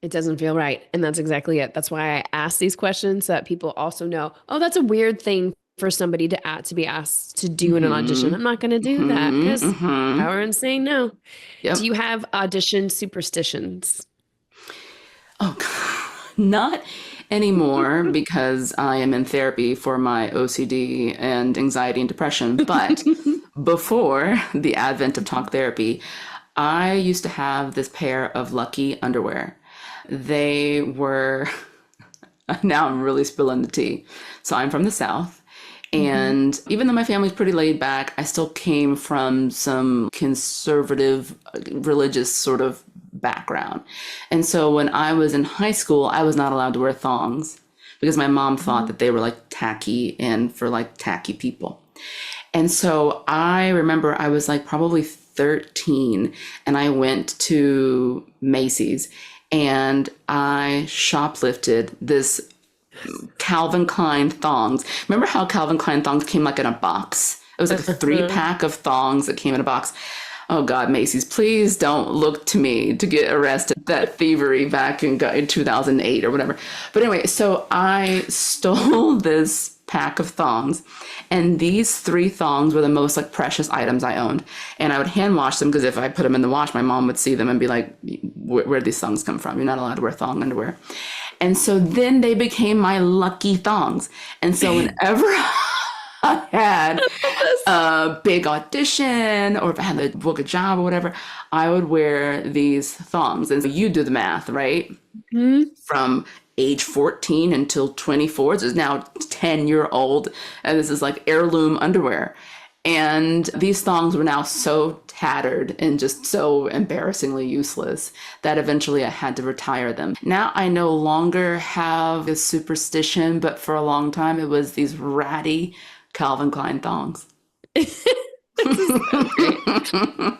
It doesn't feel right. And that's exactly it. That's why I ask these questions so that people also know, oh, that's a weird thing for somebody to be asked to do in an audition. I'm not going to do that because power in saying no. Yep. Do you have audition superstitions? Oh, God. Not anymore because I am in therapy for my OCD and anxiety and depression. But before the advent of talk therapy, I used to have this pair of Lucky underwear. They were, now I'm really spilling the tea. So I'm from the South. And even though my family's pretty laid back, I still came from some conservative, religious sort of background. And so when I was in high school, I was not allowed to wear thongs because my mom thought that they were like tacky and for like tacky people. And so I remember I was like probably 13 and I went to Macy's and I shoplifted this Calvin Klein thongs. Remember how Calvin Klein thongs came like in a box? It was like a 3-pack of thongs that came in a box. Oh God, Macy's, please don't look to me to get arrested. That thievery back in 2008 or whatever. But anyway, so I stole this pack of thongs, and these 3 thongs were the most like precious items I owned. And I would hand wash them because if I put them in the wash, my mom would see them and be like, where'd these thongs come from? You're not allowed to wear thong underwear. And so then they became my lucky thongs. And so whenever I had a big audition or if I had to book a job or whatever, I would wear these thongs. And so you do the math, right? From age 14 until 24. This is now 10-year-old. And this is like heirloom underwear. And these thongs were now so tattered and just so embarrassingly useless that eventually I had to retire them. Now I no longer have a superstition, but for a long time it was these ratty Calvin Klein thongs.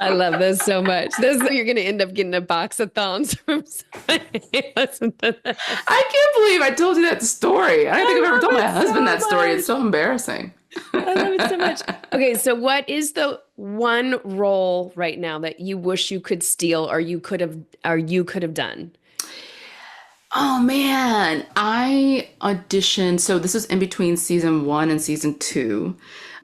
I love this so much. You're going to end up getting a box of thongs from somebody. Listen to this. I can't believe I told you that story. I don't think I've ever told my husband that story. It's so embarrassing. I love it so much. Okay, so what is the one role right now that you wish you could steal or you could have done? Oh man, I auditioned. So this was in between season 1 and season 2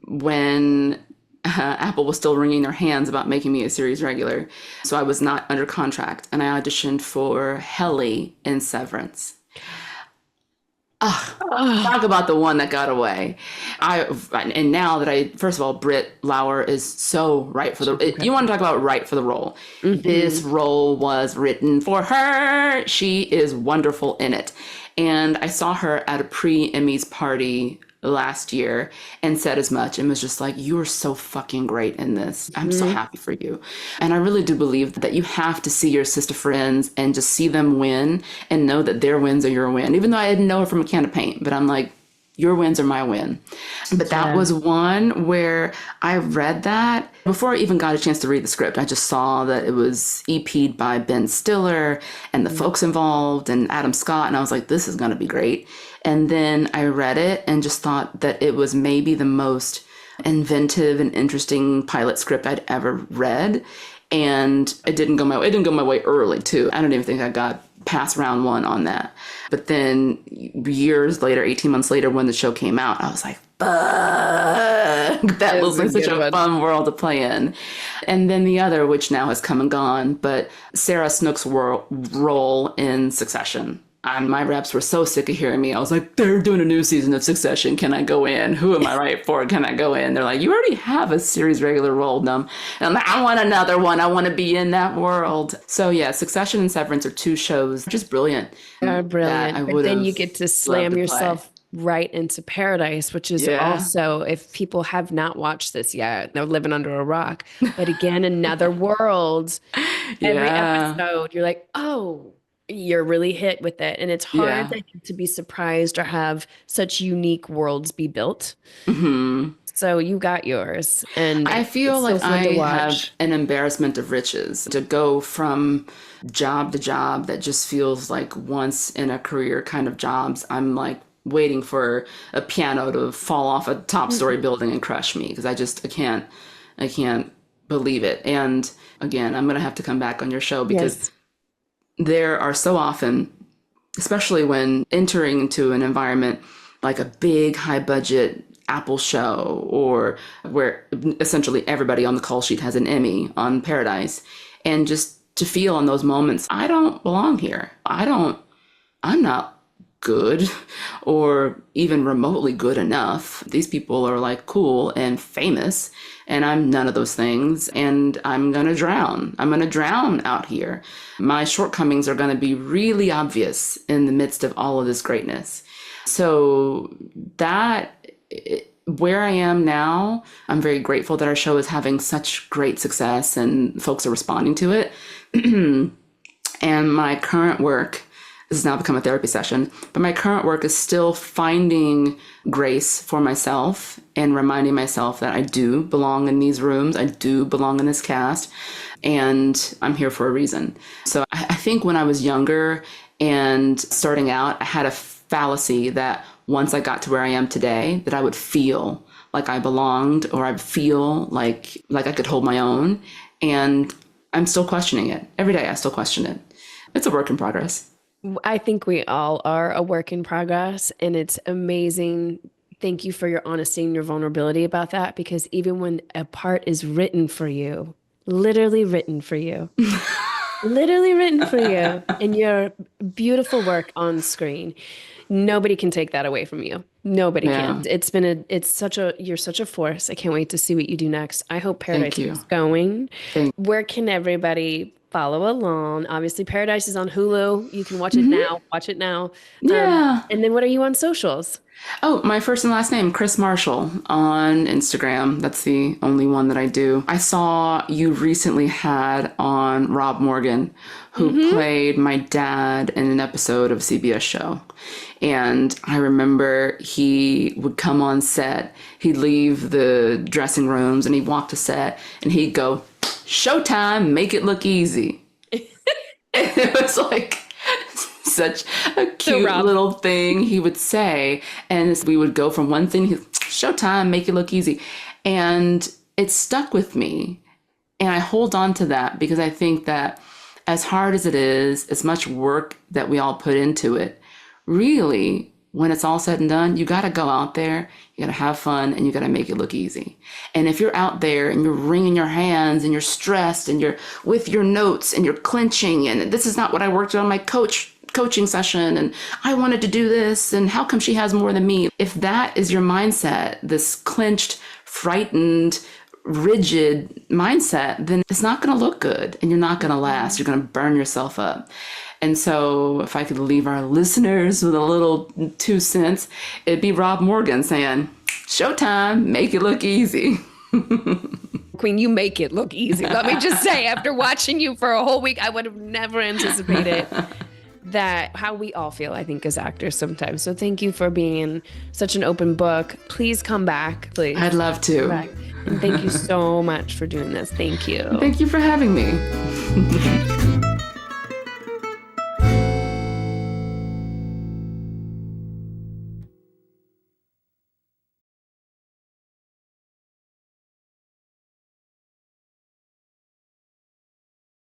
when Apple was still wringing their hands about making me a series regular. So I was not under contract and I auditioned for Helly in Severance. Talk about the one that got away. And now that first of all, Britt Lauer is so right for you want to talk about right for the role. This role was written for her. She is wonderful in it. And I saw her at a pre-Emmys party last year and said as much and was just like, you are so fucking great in this. I'm so happy for you. And I really do believe that you have to see your sister friends and just see them win and know that their wins are your win. Even though I didn't know her from a can of paint, but I'm like, your wins are my win. But that was one where I read that before I even got a chance to read the script. I just saw that it was EP'd by Ben Stiller and the folks involved and Adam Scott. And I was like, this is going to be great. And then I read it and just thought that it was maybe the most inventive and interesting pilot script I'd ever read. And it didn't go my way. It didn't go my way early, too. I don't even think I got past round 1 on that. But then years later, 18 months later, when the show came out, I was like, fuck, that was like such a fun world to play in. And then the other, which now has come and gone, but Sarah Snook's role in Succession. And my reps were so sick of hearing me. I was like, they're doing a new season of Succession. Can I go in? Who am I right for? Can I go in? They're like, you already have a series regular role, dumb. And I'm like, I want another one. I want to be in that world. So yeah, Succession and Severance are 2 shows. Just brilliant. They're brilliant. But then you get to slam yourself right into Paradise, which is also, if people have not watched this yet, they're living under a rock. But again, another world. Every episode, you're like, oh, you're really hit with it. And it's hard to be surprised or have such unique worlds be built. So you got yours. And I feel like I have an embarrassment of riches to go from job to job that just feels like once in a career kind of jobs. I'm like waiting for a piano to fall off a top story building and crush me because I can't believe it. And again, I'm going to have to come back on your show because there are so often, especially when entering into an environment like a big high budget Apple show or where essentially everybody on the call sheet has an Emmy on Paradise, and just to feel in those moments, I don't belong here. I'm not good or even remotely good enough. These people are like cool and famous and I'm none of those things, and I'm going to drown. I'm going to drown out here. My shortcomings are going to be really obvious in the midst of all of this greatness. So where I am now, I'm very grateful that our show is having such great success and folks are responding to it. And my current work, this has now become a therapy session, but my current work is still finding grace for myself and reminding myself that I do belong in these rooms. I do belong in this cast, and I'm here for a reason. So I think when I was younger and starting out, I had a fallacy that once I got to where I am today, that I would feel like I belonged or I'd feel like I could hold my own. And I'm still questioning it. Every day I still question it. It's a work in progress. I think we all are a work in progress, and it's amazing. Thank you for your honesty and your vulnerability about that, because even when a part is written for you, literally written for you, Literally written for you and your beautiful work on screen. Nobody can take that away from you. Nobody can. You're such a force. I can't wait to see what you do next. I hope Paradise you. keeps going. Where can everybody follow along? Obviously, Paradise is on Hulu. You can watch it now. Watch it now. Yeah. And then what are you on socials? Oh, my first and last name, Krys Marshall, on Instagram. That's the only one that I do. I saw you recently had on Rob Morgan, who played my dad in an episode of a CBS show. And I remember he would come on set, he'd leave the dressing rooms and he'd walk to set and he'd go, "Showtime, make it look easy." It was like such a cute little thing he would say. And we would go from one thing, "Showtime, make it look easy." And it stuck with me. And I hold on to that because I think that as hard as it is, as much work that we all put into it, really, when it's all said and done, you got to go out there, you got to have fun, and you got to make it look easy. And if you're out there and you're wringing your hands and you're stressed and you're with your notes and you're clenching and this is not what I worked on my coaching session and I wanted to do this and how come she has more than me? If that is your mindset, this clenched, frightened, rigid mindset, then it's not going to look good and you're not going to last. You're going to burn yourself up. And so if I could leave our listeners with a little 2 cents, it'd be Rob Morgan saying, "Showtime, make it look easy." Queen, you make it look easy. Let me just say, after watching you for a whole week, I would have never anticipated that how we all feel, I think, as actors sometimes. So thank you for being such an open book. Please come back, please. I'd love to. And thank you so much for doing this. Thank you. Thank you for having me.